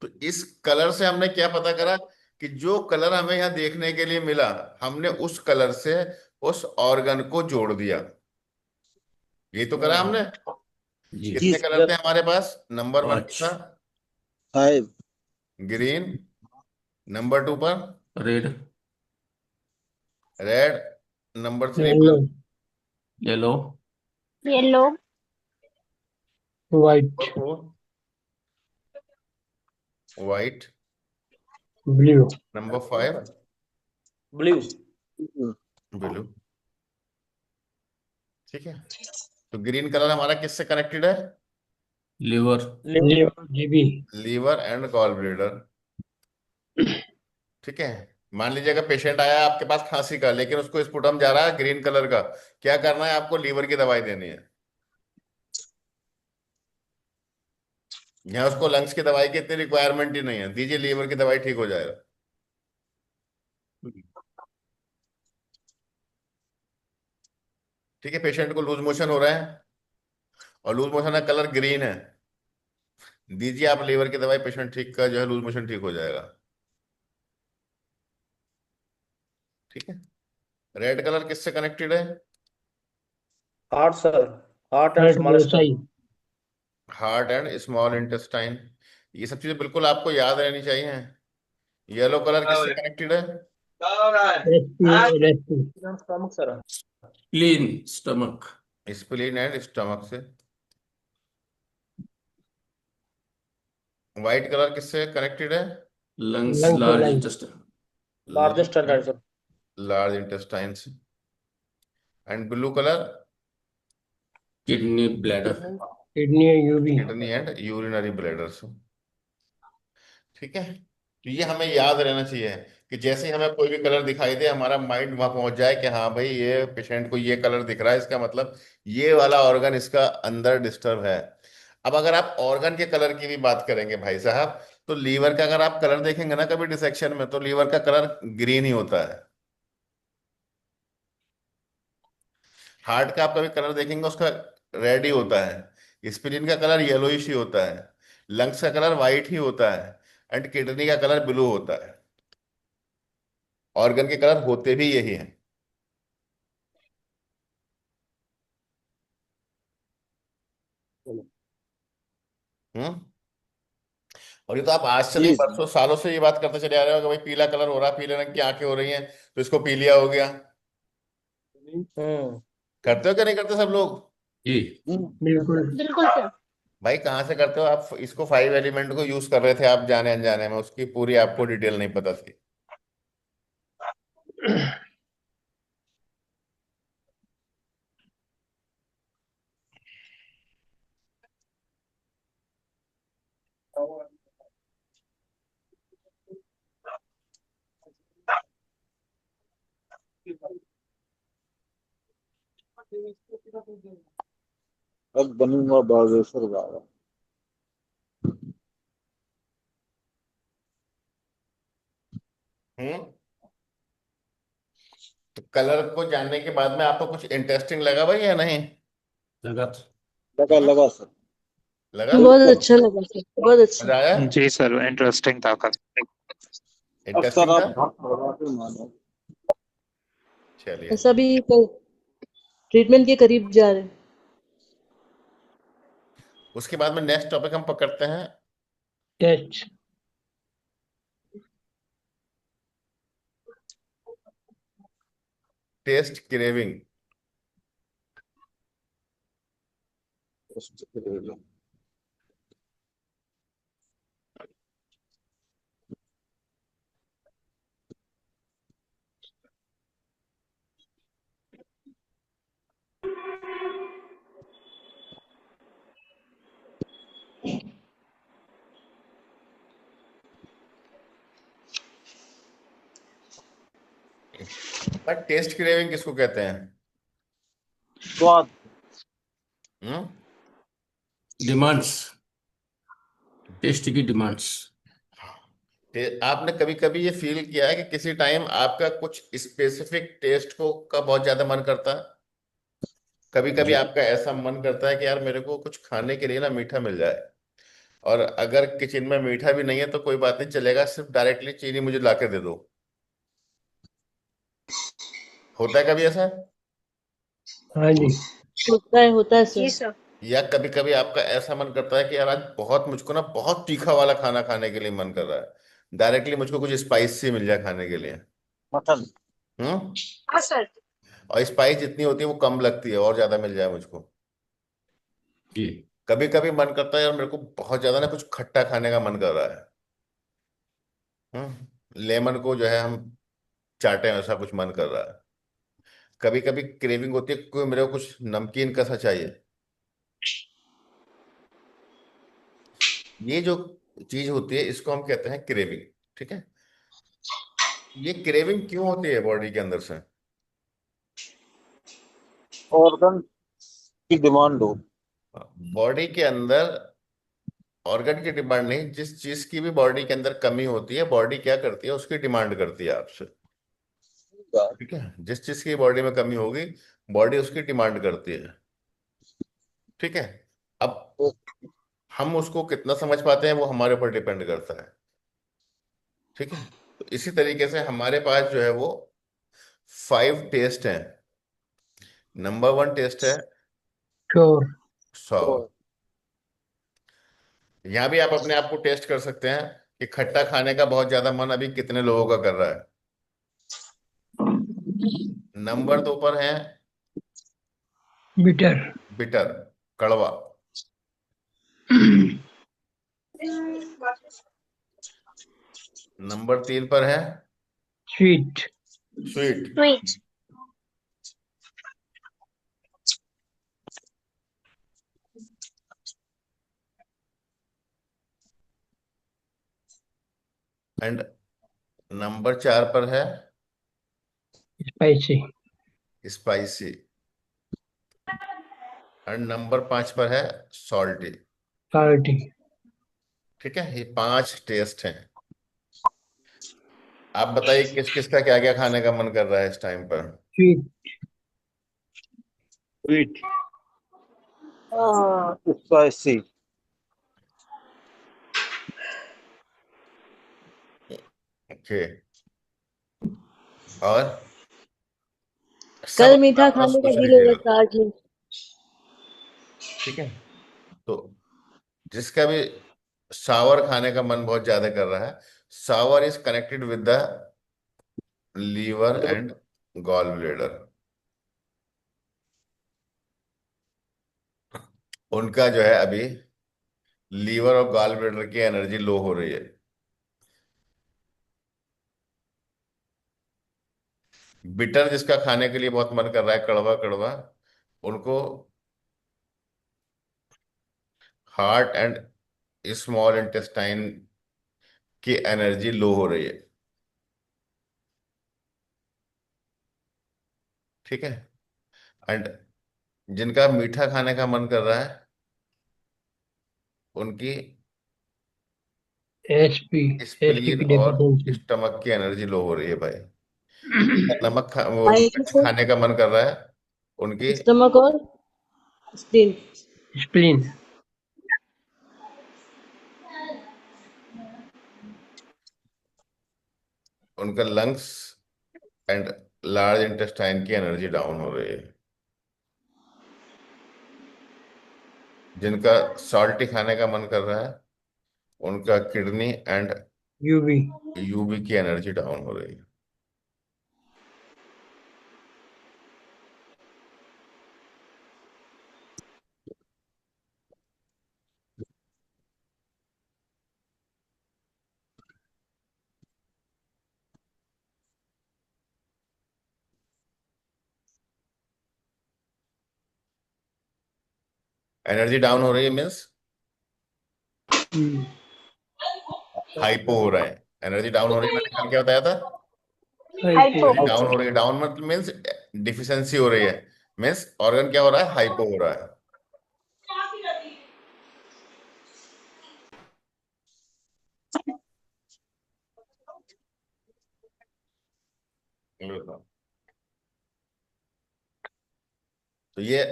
तो इस कलर से हमने क्या पता करा कि जो कलर हमें यहाँ देखने के लिए मिला, हमने उस कलर से उस ऑर्गन को जोड़ दिया। ये तो करा हमने। जी। जी कितने कलर थे यस। हमारे पास? नंबर 1 पे 5। था 5। ग्रीन, नंबर 2 पर रेड। रेड, नंबर 3 येलो, पर yellow. Yellow. White, 4 white, blue. Number 5 blue. Blue. ठीक है। तो ग्रीन कलर हमारा किससे कनेक्टेड है? Liver. Liver, GB. Liver and gall bladder. ठीक है। मान लीजिए अगर पेशेंट आया आपके पास खांसी का, लेकिन उसको स्पुटम जा रहा है ग्रीन कलर का, क्या करना है आपको? लीवर की दवाई देनी है। यहाँ उसको लंग्स की दवाई की इतनी रिक्वायरमेंट ही नहीं है, दीजिए लीवर की दवाई, ठीक हो जाएगा। ठीक है। पेशेंट को लूज मोशन हो रहा है और लूज मोशन का कलर ग्रीन है, दीजिए आप लीवर की दवाई, पेशेंट ठीक का जो है लूज मोशन ठीक हो जाएगा। ठीक है। रेड कलर किससे कनेक्टेड है? Heart sir, heart and heart small व्यवसायी stomach. Heart and small intestine. ये सब चीजें बिल्कुल आपको याद रहनी चाहिए। येलो कलर किससे कनेक्टेड है? एसपी और SP stomach sir. Clean stomach. Spleen and stomach से। व्हाइट कलर किससे कनेक्टेड है? लंग्स, लंग्स और large life intestine. Largest standard sir. Large intestine से। And blue colour kidney, bladder. Kidney. Kidney UV kidney and urinary bladder से। ठीक है। तो ये हमें याद रहना चाहिए कि जैसे ही हमें कोई भी कलर दिखाई दे हमारा माइंड वहां पहुंच जाए कि हाँ भाई ये पेशेंट को ये कलर दिख रहा है, इसका मतलब ये वाला ऑर्गन इसका अंदर डिस्टर्ब है। अब अगर आप ऑर्गन के कलर की भी बात करेंगे भाई साहब, तो लीवर का अगर आप कलर देखेंगे ना कभी डिसेक्शन में, तो लीवर का कलर ग्रीन ही होता है। हार्ट का आप कभी कलर देखेंगे उसका रेड ही होता है। स्प्लीन का कलर येलोइश ही होता है। लंग्स का कलर वाइट ही होता है। एंड किडनी का कलर ब्लू होता है। ऑर्गन के कलर होते भी यही हैं। हम्म। और ये तो आप आज से नहीं जी जी। बरसों सालों से ये बात करते चले आ रहे हो कि भाई पीला कलर हो रहा है, पीले रंग की आंखें हो रही हैं तो इसको पीलिया हो गया। हम्म। करते हो क्या नहीं करते सब लोग? जी। बिल्कुल बिल्कुल सर। भाई कहाँ से करते हो आप? इसको 5 एलिमेंट को यूज कर रहे थे आप जाने अनजाने में, उसकी पूरी आपको डिटेल नहीं पता थी। अब बनूंगा बागेश्वर बाबा। हम्म। तो कलर को जानने के बाद में आपको कुछ इंटरेस्टिंग लगा भाई या नहीं? लगा। लगा हम्म? लगा सर। लगा? बहुत बिल्कुल। अच्छा लगा सर, बहुत अच्छा। मजा आया? जी सर, इंटरेस्टिंग था काफी। अब सर इंटरेस्टिंग था। आप भगवान मानो। चलिए। ऐसा भी ट्रीटमेंट के करीब जा रहे हैं। उसके बाद में नेक्स्ट टॉपिक हम पकड़ते हैं। Test test craving. पर टेस्ट क्रेविंग किसको कहते हैं? स्वाद। हम्म। डिमांड्स, टेस्ट की डिमांड्स। आपने कभी कभी ये फील किया है कि किसी टाइम आपका कुछ स्पेसिफिक टेस्ट को का बहुत ज्यादा मन करता है? कभी कभी जी। आपका ऐसा मन करता है कि यार मेरे को कुछ खाने के लिए ना मीठा मिल जाए, और अगर किचन में मीठा भी नहीं है तो कोई बात नहीं चलेगा, सिर्फ डायरेक्टली चीनी मुझे ला के दे दो। होता है कभी ऐसा? हाँ जी होता है जी सर। सर। या कभी कभी आपका ऐसा मन करता है कि यार आज बहुत मुझको ना बहुत तीखा वाला खाना खाने के लिए मन कर रहा है, डायरेक्टली मुझको कुछ स्पाइस सी मिल जाए खाने के लिए। मटन। हम्म। हाँ सर। और स्पाइस जितनी होती है वो कम लगती है, और ज्यादा मिल जाए मुझको। जी। कभी कभी मन करता है यार मेरे को बहुत ज्यादा ना कुछ खट्टा खाने का मन कर रहा है। लेमन को जो है हम चाटे, ऐसा कुछ मन कर रहा है। कभी कभी क्रेविंग होती है कोई मेरे को कुछ नमकीन कसा चाहिए। ये जो चीज होती है इसको हम कहते हैं क्रेविंग। ठीक है। ये क्रेविंग क्यों होती है बॉडी के अंदर से? ऑर्गन की डिमांड हो। बॉडी के अंदर ऑर्गन की डिमांड नहीं, जिस चीज की भी बॉडी के अंदर कमी होती है बॉडी क्या करती है, उसकी डिमांड करती है आपसे। ठीक है। जिस चीज की बॉडी में कमी होगी बॉडी उसकी डिमांड करती है। ठीक है। अब हम उसको कितना समझ पाते हैं वो हमारे ऊपर डिपेंड करता है। ठीक है, तो इसी तरीके से हमारे पास जो है वो 5 टेस्ट हैं। नंबर 1 टेस्ट है श्योर। 100। यहाँ भी आप अपने आप को टेस्ट कर सकते हैं कि खट्टा खाने का बहुत ज्यादा मन अभी कितने लोगों का कर रहा है। नंबर 2 पर है बिटर। बिटर, कड़वा। नंबर 3 पर है sweet. Sweet. Sweet. And number 4 पर है स्पाइसी। स्पाइसी। एंड नंबर 5 पर है सॉल्टी। साल्टी। ठीक है, ये 5 टेस्ट हैं। आप बताइए किस किस का क्या क्या खाने का मन कर रहा है इस टाइम पर। स्वीट। Sweet, spicy. ओके, और सब कल अपना मीठा अपना खाने का सोच दिल हो लीजिएगा। रहा था, आज नहीं। ठीक है, तो जिसका भी सावर खाने का मन बहुत ज्यादा कर रहा है, sour is connected with the liver and gall bladder. उनका जो है अभी लीवर और गॉल ब्लेडर की एनर्जी लो हो रही है। बिटर जिसका खाने के लिए बहुत मन कर रहा है, कड़वा कड़वा, उनको हार्ट एंड स्मॉल इंटेस्टाइन की एनर्जी लो हो रही है। ठीक है, एंड जिनका मीठा खाने का मन कर रहा है, उनकी एसपी। स्प्लीन एसपी और डेफिशिएंसी। स्टमक की एनर्जी लो हो रही है भाई। वो हाइड्रो मिर्च को खाने का मन कर रहा है, उनकी स्टमक और स्प्लीन। स्प्लीन। उनका लंग्स एंड लार्ज इंटेस्टाइन की एनर्जी डाउन हो रही है। जिनका सॉल्टी खाने का मन कर रहा है, उनका किडनी एंड यूवी। यूबी की एनर्जी डाउन हो रही है। एनर्जी डाउन हो रही है मीन्स हाइपो हो रहा है। एनर्जी डाउन हो रही है, मैंने कल क्या बताया था? हाइपो। एनर्जी डाउन हो रही है, डाउन मतलब मीन्स डिफिशियंसी हो रही है, मीन्स ऑर्गन क्या हो रहा है, हाइपो हो रहा है। तो ये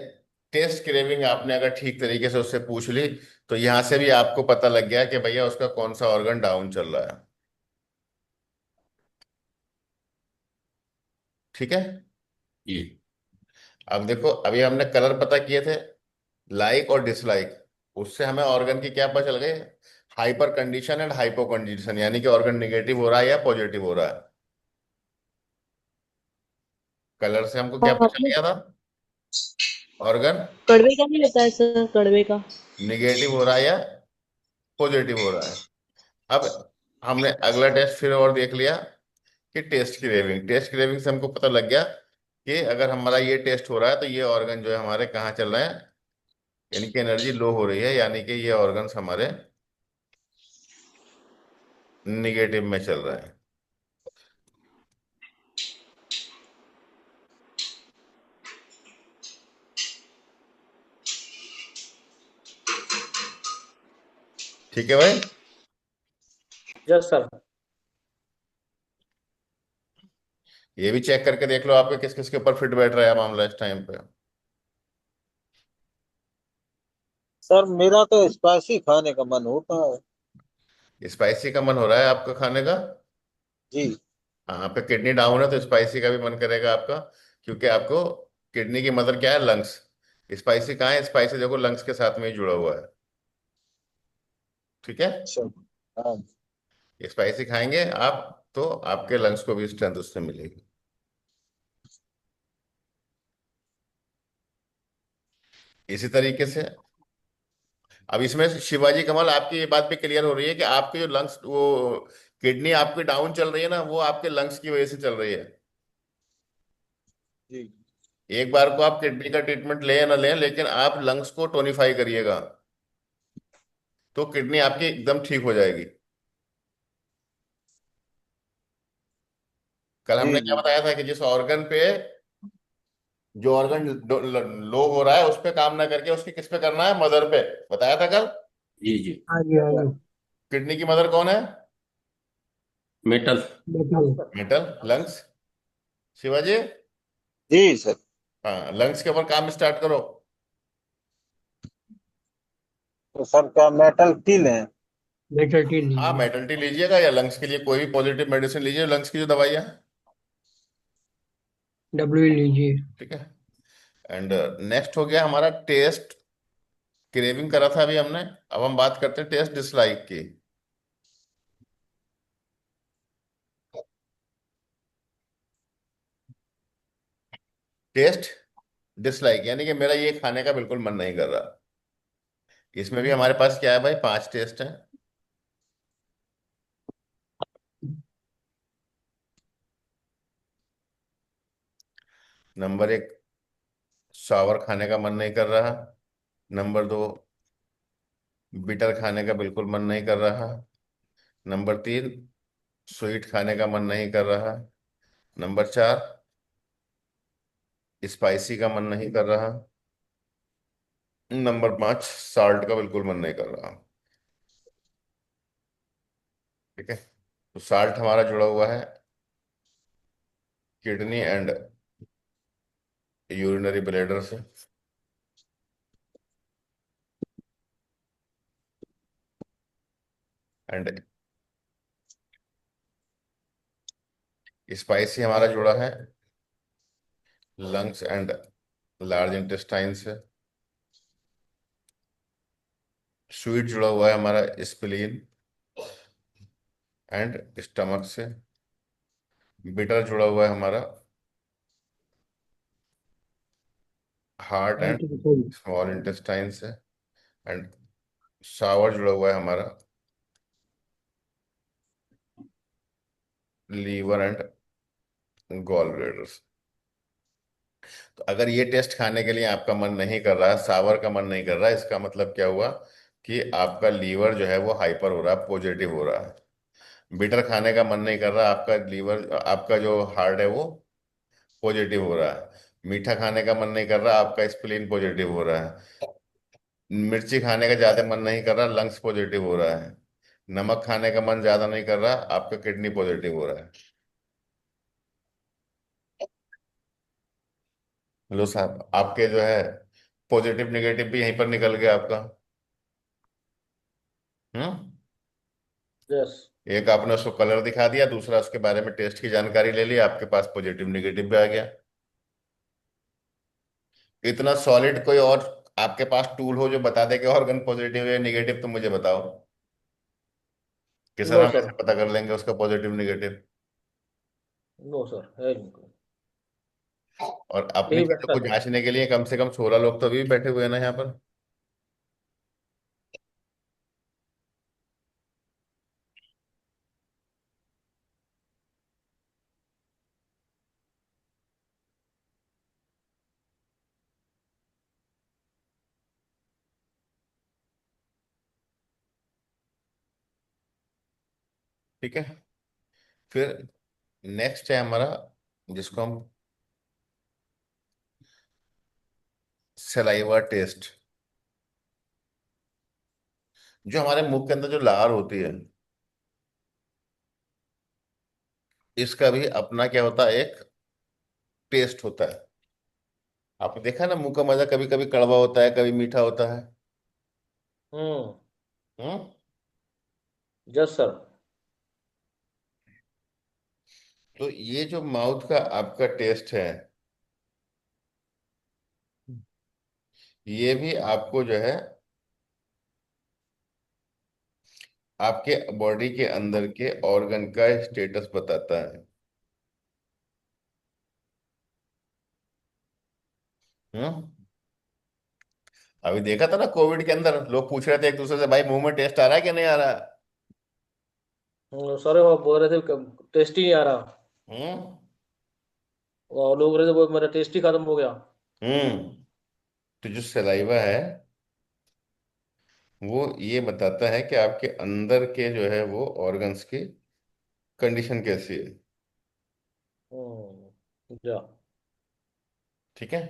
टेस्ट क्रेविंग आपने अगर ठीक तरीके से उससे पूछ ली, तो यहां से भी आपको पता लग गया कि भैया उसका कौन सा ऑर्गन डाउन चल रहा है। ठीक है, ये अब देखो, अभी हमने कलर पता किए थे, लाइक और डिसलाइक। उससे हमें ऑर्गन की क्या पता चल गई, hyper condition and hypo condition, यानी कि ऑर्गन निगेटिव हो रहा है या पॉजिटिव हो रहा है। कलर से हमको क्या पता चल हाँ, गया था, ऑर्गन कड़वे का नहीं होता है सर, कड़वे का। निगेटिव हो रहा है या पॉजिटिव हो रहा है। अब हमने अगला टेस्ट फिर और देख लिया कि टेस्ट क्रेविंग। टेस्ट क्रेविंग से हमको पता लग गया कि अगर हमारा ये टेस्ट हो रहा है तो ये ऑर्गन जो है हमारे कहाँ चल रहे हैं, यानी कि एनर्जी लो हो रही है, यानी कि ये ऑर्गन्स हमारे निगेटिव में चल रहे हैं। ठीक है भाई, यस सर। ये भी चेक करके देख लो आपके किस किस के ऊपर फिट बैठ रहा है मामला इस टाइम पे। सर मेरा तो स्पाइसी खाने का मन होता है। स्पाइसी का मन हो रहा है आपका खाने का? जी। हाँ, आपका किडनी डाउन है तो स्पाइसी का भी मन करेगा आपका, क्योंकि आपको किडनी की मदर क्या है? लंग्स। स्पाइसी कहाँ है? स्पाइसी देखो लंग्स के साथ में ही जुड़ा हुआ है। ठीक है। अच्छा। हाँ। स्पाइसी खाएंगे आप तो आपके लंग्स को भी स्ट्रेंथ उससे मिलेगी। इसी तरीके से अब इसमें शिवाजी कमल आपकी ये बात भी क्लियर हो रही है कि आपके जो लंग्स, वो किडनी आपकी डाउन चल रही है ना, वो आपके लंग्स की वजह से चल रही है। जी। एक बार को आप किडनी का ट्रीटमेंट लें या ना लें, लेकिन आप लंग्स को टोनिफाई करिएगा तो किडनी आपकी एकदम ठीक हो जाएगी। कल जी। हमने क्या जी। बताया था कि जिस ऑर्गन पे, जो ऑर्गन लो हो रहा है उस पे काम ना करके उसके किस पे करना है? मदर पे। बताया था कल। जी जी। हाँ जी, हाँ जी। किडनी की मदर कौन है? Metal. Metal. Metal. Lungs. Shivaji. जी सर। हाँ, लंग्स के ऊपर काम स्टार्ट करो। तो सर क्या मेटल टी लें? मेटल टी हाँ, लीजिए। मेटल टी लीजिएगा या लंग्स के लिए कोई भी पॉजिटिव मेडिसिन लीजिए, लंग्स की जो दवाइयाँ। डब्ल्यू लीजिए। ठीक है। एंड नेक्स्ट हो गया हमारा टेस्ट। क्रेविंग करा था अभी हमने। अब हम बात करते हैं टेस्ट डिसलाइक की। टेस्ट डिसलाइक यानी कि मेरा ये खाने का बिल्कुल मन नहीं कर रहा। इसमें भी हमारे पास क्या है भाई? 5 टेस्ट हैं। नंबर 1, सावर खाने का मन नहीं कर रहा। नंबर 2, बिटर खाने का बिल्कुल मन नहीं कर रहा। नंबर 3, स्वीट खाने का मन नहीं कर रहा। नंबर 4, स्पाइसी का मन नहीं कर रहा। नंबर 5, साल्ट का बिल्कुल मन नहीं कर रहा। ठीक है। तो साल्ट हमारा जुड़ा हुआ है किडनी एंड यूरिनरी ब्लैडर से। एंड स्पाइसी हमारा जुड़ा है लंग्स एंड लार्ज इंटेस्टाइन से। स्वीट जुड़ा हुआ है हमारा स्प्लीन एंड स्टमक से। बिटर जुड़ा हुआ है हमारा हार्ट एंड स्मॉल इंटेस्टाइन से। एंड सावर जुड़ा हुआ है हमारा लीवर एंड गॉल ब्लैडर से। तो अगर ये टेस्ट खाने के लिए आपका मन नहीं कर रहा है, सावर का मन नहीं कर रहा है, इसका मतलब क्या हुआ? कि आपका लीवर जो है वो हाइपर हो रहा है, पॉजिटिव हो रहा है। बिटर खाने का मन नहीं कर रहा, आपका लीवर, आपका जो हार्ट है वो पॉजिटिव हो रहा है। मीठा खाने का मन नहीं कर रहा, आपका स्प्लीन पॉजिटिव हो रहा है। मिर्ची खाने का ज्यादा मन नहीं कर रहा, लंग्स पॉजिटिव हो रहा है। नमक खाने का मन ज्यादा नहीं कर रहा, आपका किडनी पॉजिटिव हो रहा है। लो साहब, आपके जो है पॉजिटिव निगेटिव भी यहीं पर निकल गया आपका। हम्म। यस। एक आपने उसको कलर दिखा दिया, दूसरा उसके बारे में टेस्ट की जानकारी ले ली, आपके पास पॉजिटिव निगेटिव भी आ गया। इतना सॉलिड कोई और आपके पास टूल हो जो बता दे कि ऑर्गन पॉजिटिव है निगेटिव, तो मुझे बताओ कि सर नो हम सर। ऐसे पता कर लेंगे उसका पॉजिटिव निगेटिव। नो सर, है नहीं कोई। और अपनी यही चीजों बैठता को है। जांचने के लिए कम से कम 16 लोग तो अभी भी बैठे हुए हैं ना यहाँ पर। ठीक है। फिर नेक्स्ट है हमारा, जिसको हम सलाइवा टेस्ट। जो हमारे मुंह के अंदर जो लार होती है, इसका भी अपना क्या होता है? एक टेस्ट होता है। आपने देखा ना, मुंह का मजा कभी कभी कड़वा होता है, कभी मीठा होता है। हम्म। हम्म। Yes sir. तो ये जो माउथ का आपका टेस्ट है, ये भी आपको जो है आपके बॉडी के अंदर के ऑर्गन का स्टेटस बताता है। हम्म। अभी देखा था ना कोविड के अंदर लोग पूछ रहे थे एक दूसरे से, भाई मुंह में टेस्ट आ रहा है कि नहीं आ रहा। सर वो बोल रहे थे टेस्ट ही नहीं आ रहा, हम्म। और लोग बोल रहे थे वो मेरा टेस्ट ही खत्म हो गया। हम्म। तो जो सलाइवा है वो ये बताता है कि आपके अंदर के जो है वो ऑर्गन्स की कंडीशन कैसी है। जा। ठीक है।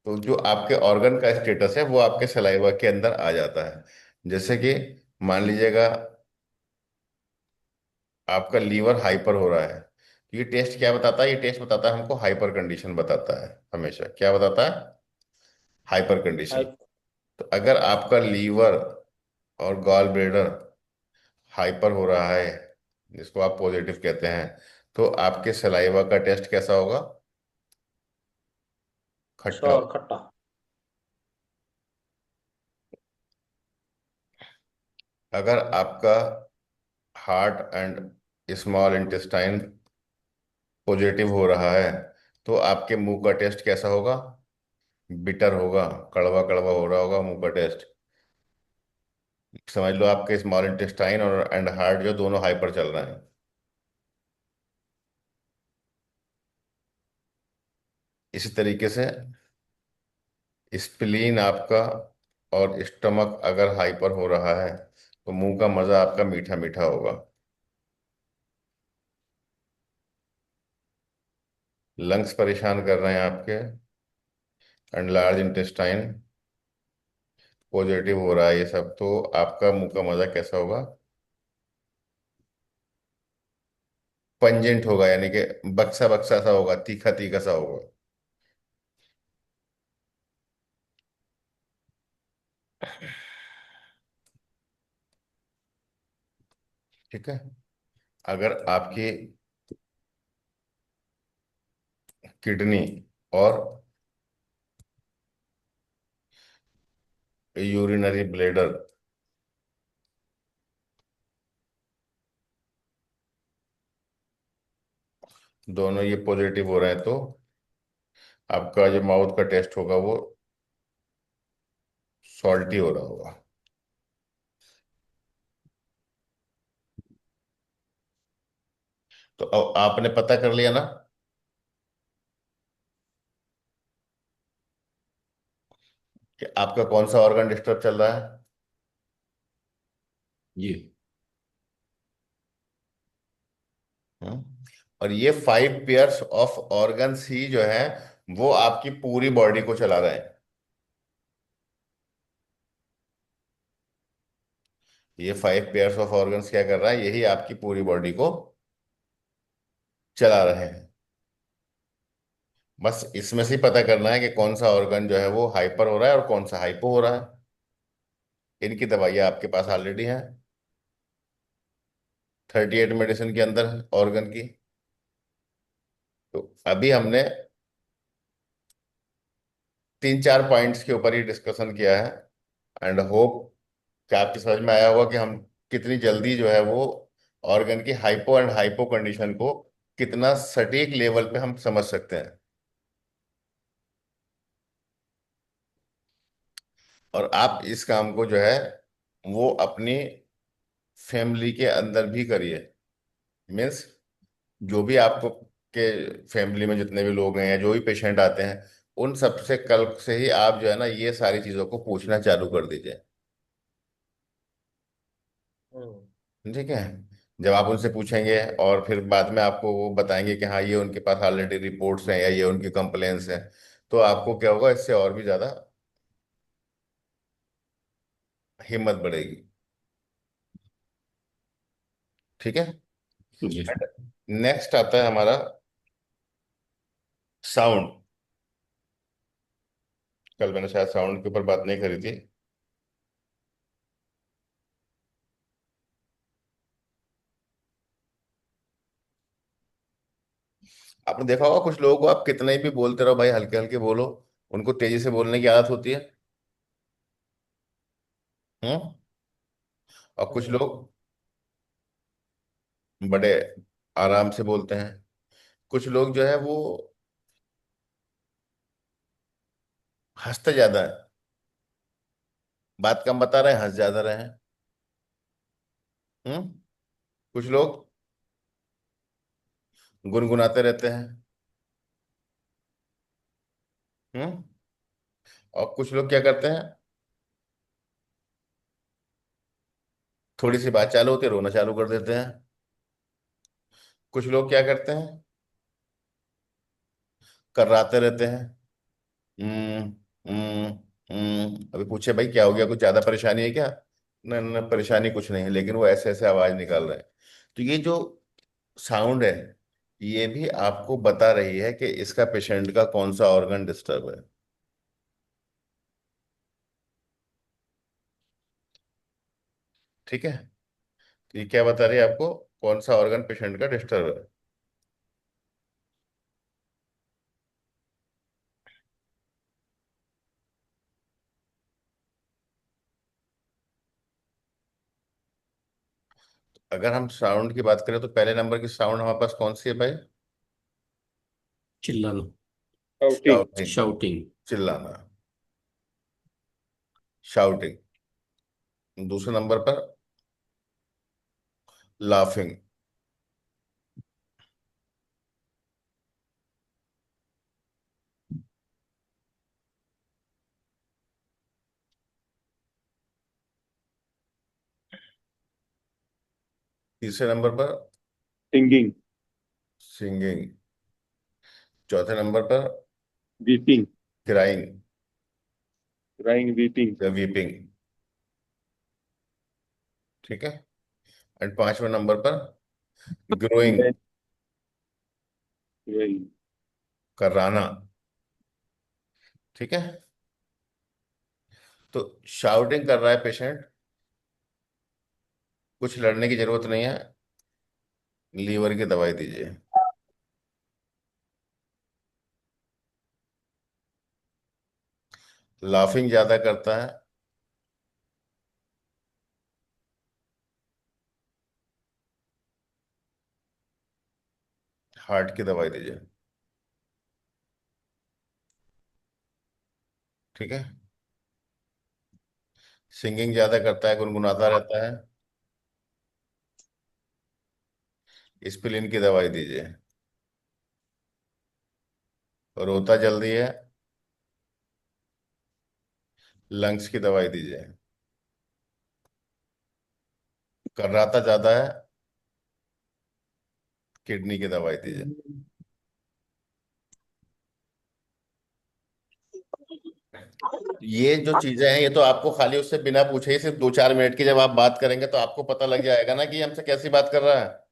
तो जो आपके ऑर्गन का स्टेटस है वो आपके सलाइवा के अंदर आ जाता है। जैसे कि मान लीजिएगा आपका लीवर हाइपर हो रहा है, तो ये टेस्ट क्या बताता है? ये टेस्ट बताता है हमको हाइपर कंडीशन बताता है। हमेशा क्या बताता है? Hyper condition. हाई। तो अगर आपका लीवर और गॉल ब्लेडर हाइपर हो रहा है, जिसको आप पॉजिटिव कहते हैं, तो आपके सलाइवा का टेस्ट कैसा होगा? खट्टा सर होगा। खट्टा। अगर आपका heart and small intestine positive हो रहा है, तो आपके मुंह का टेस्ट कैसा होगा? बिटर होगा, कड़वा कड़वा हो रहा होगा मुंह का टेस्ट। समझ लो आपके स्मॉल इंटेस्टाइन और एंड हार्ट जो दोनों हाइपर चल रहे हैं। इसी तरीके से स्प्लीन आपका और स्टमक अगर हाइपर हो रहा है, तो मुंह का मजा आपका मीठा मीठा होगा। लंग्स परेशान कर रहे हैं आपके एंड लार्ज इंटेस्टाइन पॉजिटिव हो रहा है, ये सब, तो आपका मुंह का मजा कैसा होगा? पंजेंट होगा, यानी कि बक्सा बक्सा सा होगा, तीखा तीखा सा होगा। ठीक है। अगर आपकी किडनी और यूरिनरी ब्लेडर दोनों ये पॉजिटिव हो रहे हैं, तो आपका जो माउथ का टेस्ट होगा वो सॉल्टी हो रहा होगा। तो अब आपने पता कर लिया ना कि आपका कौन सा ऑर्गन डिस्टर्ब चल रहा है। जी। हम्म। और ये 5 पेयर्स ऑफ ऑर्गन्स ही जो है वो आपकी पूरी बॉडी को चला रहे हैं। ये 5 पेयर्स ऑफ ऑर्गन्स क्या कर रहा है? यही आपकी पूरी बॉडी को चला रहे हैं। बस इसमें से ही पता करना है कि कौन सा ऑर्गन जो है वो हाइपर हो रहा है और कौन सा हाइपो हो रहा है। इनकी दवाइयाँ आपके पास ऑलरेडी हैं 38 मेडिसिन के अंदर ऑर्गन की। तो अभी हमने 3 4 पॉइंट्स के ऊपर ही डिस्कशन किया है, एंड होप कि आपकी समझ में आया होगा कि हम कितनी जल्दी जो है वो ऑर्गन की हाइपो एंड हाइपो कंडीशन को कितना सटीक लेवल पे हम समझ सकते हैं। और आप इस काम को जो है वो अपनी फैमिली के अंदर भी करिए। मीन्स जो भी आपको के फैमिली में जितने भी लोग हैं या जो भी पेशेंट आते हैं, उन सबसे कल से ही आप जो है ना ये सारी चीजों को पूछना चालू कर दीजिए। ठीक है। जब आप उनसे पूछेंगे और फिर बाद में आपको वो बताएंगे कि हाँ ये उनके पास ऑलरेडी रिपोर्ट्स हैं या ये उनकी कंप्लेंट्स हैं, तो आपको क्या होगा? इससे और भी ज्यादा हिम्मत बढ़ेगी। ठीक है। जी। नेक्स्ट आता है हमारा साउंड। कल मैंने शायद साउंड के ऊपर बात नहीं करी थी। आपने देखा होगा कुछ लोगों को आप कितने भी बोलते रहो भाई हल्के हल्के बोलो, उनको तेजी से बोलने की आदत होती है। हम्म। और कुछ हम्म। लोग बड़े आराम से बोलते हैं। कुछ लोग जो है वो हंसते ज्यादा है, बात कम बता रहे हैं, हंस ज्यादा रहे हैं। हम्म। कुछ लोग गुनगुनाते रहते हैं। हम्म। और कुछ लोग क्या करते हैं, थोड़ी सी बात चालू होती है रोना चालू कर देते हैं। कुछ लोग क्या करते हैं, कर्राते रहते हैं। हम्म। हम्म। अभी पूछे भाई क्या हो गया, कुछ ज्यादा परेशानी है क्या? न, न परेशानी कुछ नहीं है, लेकिन वो ऐसे ऐसे आवाज निकाल रहे हैं। तो ये जो साउंड है, ये भी आपको बता रही है कि इसका पेशेंट का कौन सा ऑर्गन डिस्टर्ब है। ठीक है। तो ये क्या बता रही है आपको, कौन सा ऑर्गन पेशेंट का डिस्टर्ब है। अगर हम साउंड की बात करें तो पहले नंबर की साउंड हमारे पास कौन सी है भाई? चिल्लाना। शाउटिंग। शाउटिंग। चिल्लाना, शाउटिंग। दूसरे नंबर पर लाफिंग। तीसरे नंबर पर सिंगिंग, सिंगिंग। चौथे नंबर पर वीपिंग, क्राइंग क्राइंग, वीपिंग, या वीपिंग। ठीक है। एंड पांचवें नंबर पर ग्रोइंग, कराना। ठीक है। तो शाउटिंग कर रहा है पेशेंट, कुछ लड़ने की जरूरत नहीं है, लीवर की दवाई दीजिए। लाफिंग ज्यादा करता है, हार्ट की दवाई दीजिए। ठीक है। सिंगिंग ज्यादा करता है, गुनगुनाता रहता है, स्पिलिन की दवाई दीजिए। रोता जल्दी है, लंग्स की दवाई दीजिए। कर्राता ज्यादा है, किडनी की दवाई दीजिए। ये जो चीजें हैं ये तो आपको खाली उससे बिना पूछे ही सिर्फ 2-4 मिनट की जब आप बात करेंगे तो आपको पता लग जाएगा ना कि हमसे कैसी बात कर रहा है।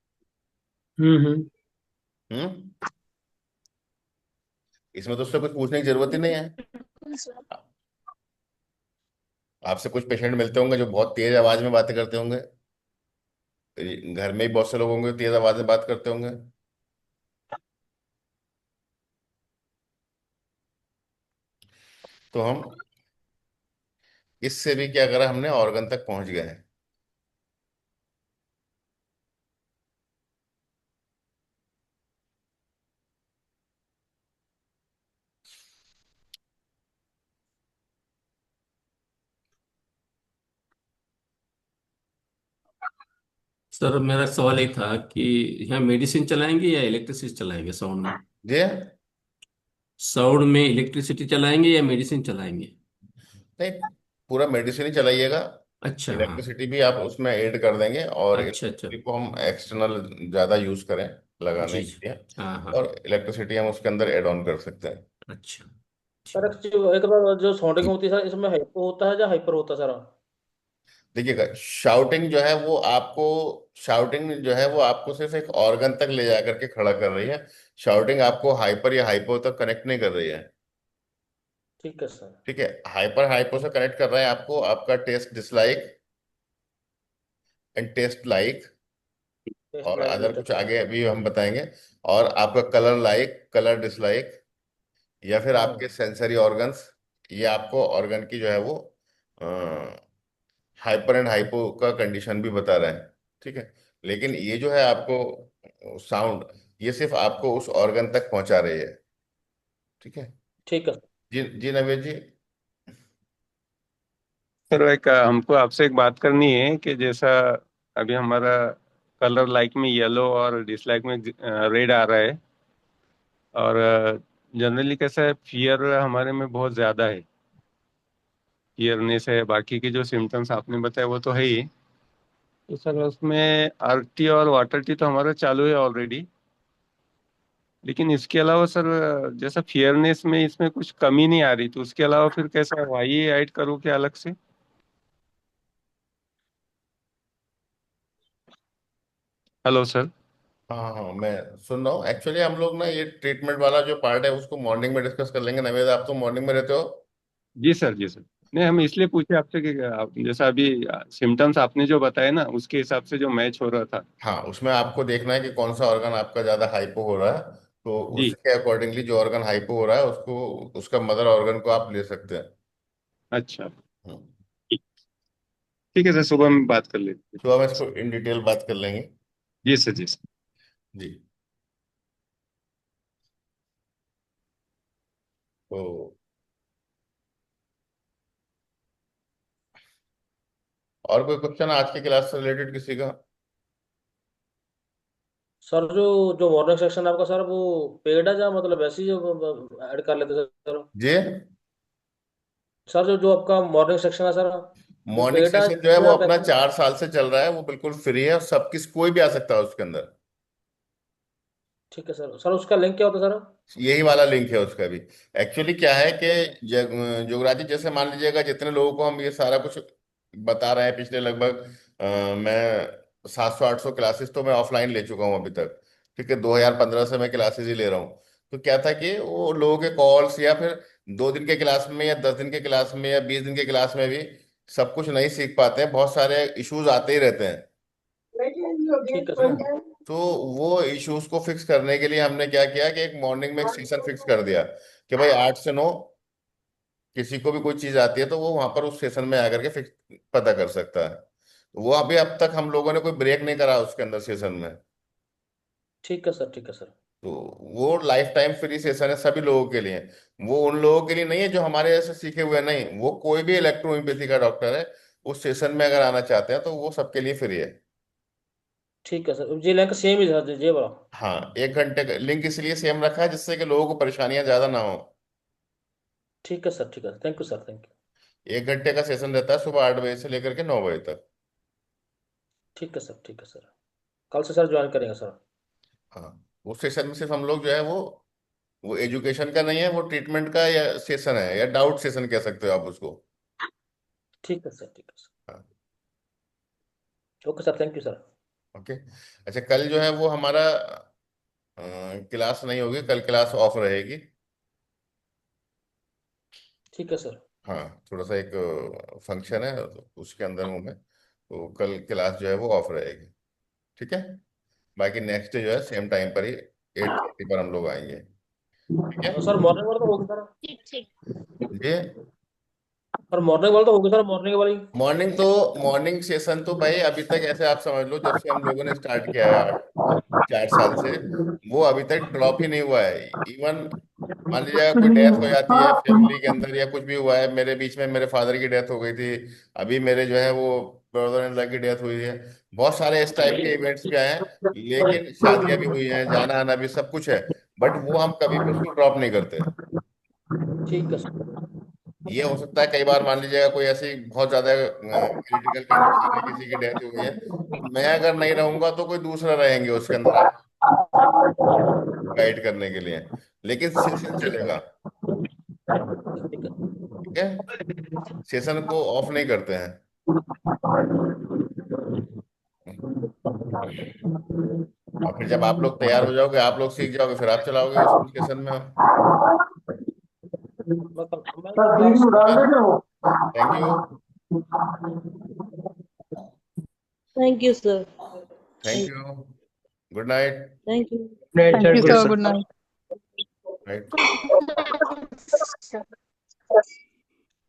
हम्म। हम्म। इसमें तो उससे कुछ पूछने की जरूरत ही नहीं है। आपसे कुछ पेशेंट मिलते होंगे जो बहुत तेज आवाज में बातें करते होंगे, घर में ही बहुत से लोग होंगे जो तेज आवाज में बात करते होंगे। तो हम इससे भी क्या करा, हमने ऑर्गन तक पहुंच गए हैं। सर मेरा सवाल एक था कि यहाँ मेडिसिन चलाएंगे या इलेक्ट्रिसिटी चलाएंगे साउंड में? जी। साउंड में इलेक्ट्रिसिटी चलाएंगे या मेडिसिन चलाएंगे? नहीं, पूरा मेडिसिन ही चलाइएगा। अच्छा हाँ। इलेक्ट्रिसिटी भी आप उसमें ऐड कर देंगे, और अच्छा अच्छा। इलेक्ट्रिसिटी को हम एक्सटर्नल ज्यादा यूज करें लगाने जी के जी। लिए, हाँ हाँ। और इलेक्ट्रिसिटी हम उसके अंदर ऐड ऑन कर सकते हैं। अच्छा। सर ठीक। एक बार जो साउंडिंग होती है सर, इसमें हाइपो होता है या हाइपर होता है सर? देखिएगा, शाउटिंग जो है वो आपको, शाउटिंग जो है वो आपको सिर्फ एक ऑर्गन तक ले जा करके खड़ा कर रही है। शाउटिंग आपको हाइपर या हाइपो तक कनेक्ट नहीं कर रही है। ठीक है सर। ठीक है। हाइपर हाइपो से कनेक्ट कर रहा है आपको आपका test dislike and test like, test और लाइक अदर टेस्ट कुछ अच्छा। आगे अभी हम बताएंगे। और आपका कलर लाइक, कलर डिसलाइक, या फिर आपके सेंसरी ऑर्गन्स, ये आपको ऑर्गन की जो है वो हाइपर एंड हाइपो का कंडीशन भी बता रहा है। ठीक है, लेकिन ये जो है आपको साउंड, ये सिर्फ आपको उस ऑर्गन तक पहुंचा रही है। ठीक है। ठीक है। जी जी नवेद जी। सर एक हमको आपसे एक बात करनी है कि जैसा अभी हमारा कलर लाइक में येलो और डिसलाइक में रेड आ रहा है, और जनरली कैसा है, फियर हमारे में बहुत ज़्यादा है, फियरनेस है, बाकी के जो सिम्टम्स आपने बताए वो तो है ही। तो सर उसमें आरटी और वाटर टी तो हमारा चालू है ऑलरेडी, लेकिन इसके अलावा सर जैसा फियरनेस में इसमें कुछ कमी नहीं आ रही, तो उसके अलावा फिर कैसा वाई ऐड करूँ क्या अलग से? Hello sir. हाँ हाँ, मैं सुन रहा हूँ। एक्चुअली हम लोग ना ये ट्रीटमेंट वाला जो पार्ट है उसको मॉर्निंग में डिस्कस कर लेंगे। नवेद, आप तो मॉर्निंग में रहते हो। जी सर, जी सर। नहीं, हम इसलिए पूछे आपसे कि आप जैसा अभी सिम्टम्स आपने जो बताए ना, उसके हिसाब से जो मैच हो रहा था। हाँ, उसमें आपको देखना है कि कौन सा ऑर्गन आपका ज्यादा हाइपो हो रहा है, तो जी। उसके अकॉर्डिंगली जो ऑर्गन हाइपो हो रहा है उसको, उसका मदर ऑर्गन को आप ले सकते हैं। अच्छा। हम्म। ठीक। ठीक है सर, सुबह में बात कर लेते हैं। तो हम इसको इन डिटेल बात कर लेंगे। जी सर, जी सर। जी। तो और कोई क्वेश्चन आज की क्लास से रिलेटेड किसी का? सर जो जो मॉर्निंग सेक्शन आपका सर वो पेड है, या मतलब वैसे ही ऐड कर लेते सर? जी, सर जो जो आपका मॉर्निंग सेक्शन है सर, वो मॉर्निंग पेड है सेशन जो है वो या अपना पैसे? 4 साल से चल रहा है, वो बिल्कुल फ्री है और सब किस कोई भी आ सकता है उसके अंदर। ठीक है सर। सर उसका लिंक क्या होता है सर? यही वाला लिंक है उसका भी। एक्चुअली क्या है कि जोगराजी, जैसे मान लीजिएगा जितने लोगों को हम ये सारा कुछ बता रहे हैं पिछले लगभग मैं 700-800 क्लासेस तो मैं ऑफलाइन ले चुका हूँ अभी तक। ठीक है, 2015 से मैं क्लासेस ही ले रहा हूँ। तो क्या था कि वो लोगों के कॉल्स, या फिर 2 दिन के क्लास में या 10 दिन के क्लास में या 20 दिन के क्लास में भी सब कुछ नहीं सीख पाते हैं, बहुत सारे इश्यूज आते ही रहते हैं। ठीक है है ना? सर। तो वो इश्यूज को फिक्स करने के लिए हमने क्या किया कि एक मॉर्निंग में एक सेशन फिक्स कर दिया कि भाई 8 से 9 किसी को भी कोई चीज आती है तो वो वहां पर उस सेशन में आकर के फिक्स पता कर सकता है। वो अभी अब तक हम लोगों ने कोई ब्रेक नहीं करा उसके अंदर सेशन में। ठीक है सर। ठीक है सर। तो वो लाइफ टाइम फ्री सेशन है सभी लोगों के लिए। वो उन लोगों के लिए नहीं है जो हमारे जैसे सीखे हुए हैं, नहीं, वो कोई भी इलेक्ट्रोहोम्योपैथी का डॉक्टर है, उस सेशन में अगर आना चाहते हैं तो वो सबके लिए फ्री है। ठीक है सर, जी लिंक सेम ही सर, जी बोलो। हाँ, 1 घंटे का लिंक इसलिए सेम रखा है जिससे कि लोगों को परेशानियां ज्यादा ना हो। ठीक है सर। ठीक है, thank you sir, thank you. 1 घंटे का सेशन रहता है सुबह 8 बजे से लेकर के 9 बजे तक। ठीक है सर। ठीक है सर, कल से सर ज्वाइन करेंगे सर। हाँ, उस सेशन में सिर्फ हम लोग जो है वो एजुकेशन का नहीं है, वो ट्रीटमेंट का या सेशन है, या डाउट सेशन कह सकते हो आप उसको। ठीक है सर। ठीक है सर। हाँ। Okay sir, thank you sir. Okay. अच्छा, कल जो है वो हमारा क्लास नहीं होगी, कल क्लास ऑफ रहेगी। ठीक है सर। हाँ, थोड़ा सा एक फंक्शन है तो उसके अंदर हूँ मैं, तो कल क्लास जो है वो ऑफ रहेगी। ठीक है। बाकी नेक्स्ट डे जो है सेम टाइम पर ही 8:30 पर हम लोग आएंगे। ठीक है सर मॉर्निंग वाला तो होगी सर? जी। सर मॉर्निंग वाला तो होगी सर, मॉर्निंग वाली। मॉर्निंग सेशन तो भाई अभी तक ऐसे आप समझ लो, जब से हम लोगों ने स्टार्ट किया है 4 साल से, वो अभी तक ड्रॉप ही नहीं हुआ है। इवन मान लीजिए कोई डेथ हो जाती है फैमिली के अंदर या कुछ भी हुआ है, मेरे बीच में मेरे फादर की डेथ हो गई थी, अभी मेरे जो है वो ब्रदर इन लॉ की डेथ हुई है, बहुत सारे इस टाइप के इवेंट्स भी आए हैं, लेकिन शादियां भी हुई हैं, जाना आना भी सब कुछ है, बट वो हम कभी भी उसको ड्रॉप नहीं करते। ठीक है सर। ये हो सकता है कई बार मान लीजिएगा कोई ऐसी बहुत ज्यादा क्रिटिकल कंडीशन है, किसी की डेथ हो गई है, तो मैं अगर नहीं रहूंगा तो कोई दूसरा रहेंगे उसके अंदर आप गाइड करने के लिए, लेकिन सेशन ठीक है। चलेगा। ठीक है। ठीक है, सेशन को ऑफ नहीं करते हैं। और फिर जब आप लोग तैयार हो जाओगे, आप लोग सीख जाओगे, फिर आप चलाओगे उसको सेशन में। मैं सर क्लास। वीडियो डाल देते हो। Thank you. Thank you sir. Thank you. Good night. Thank you. Right, Thank sir. you, Good sir. night. Good night. Right.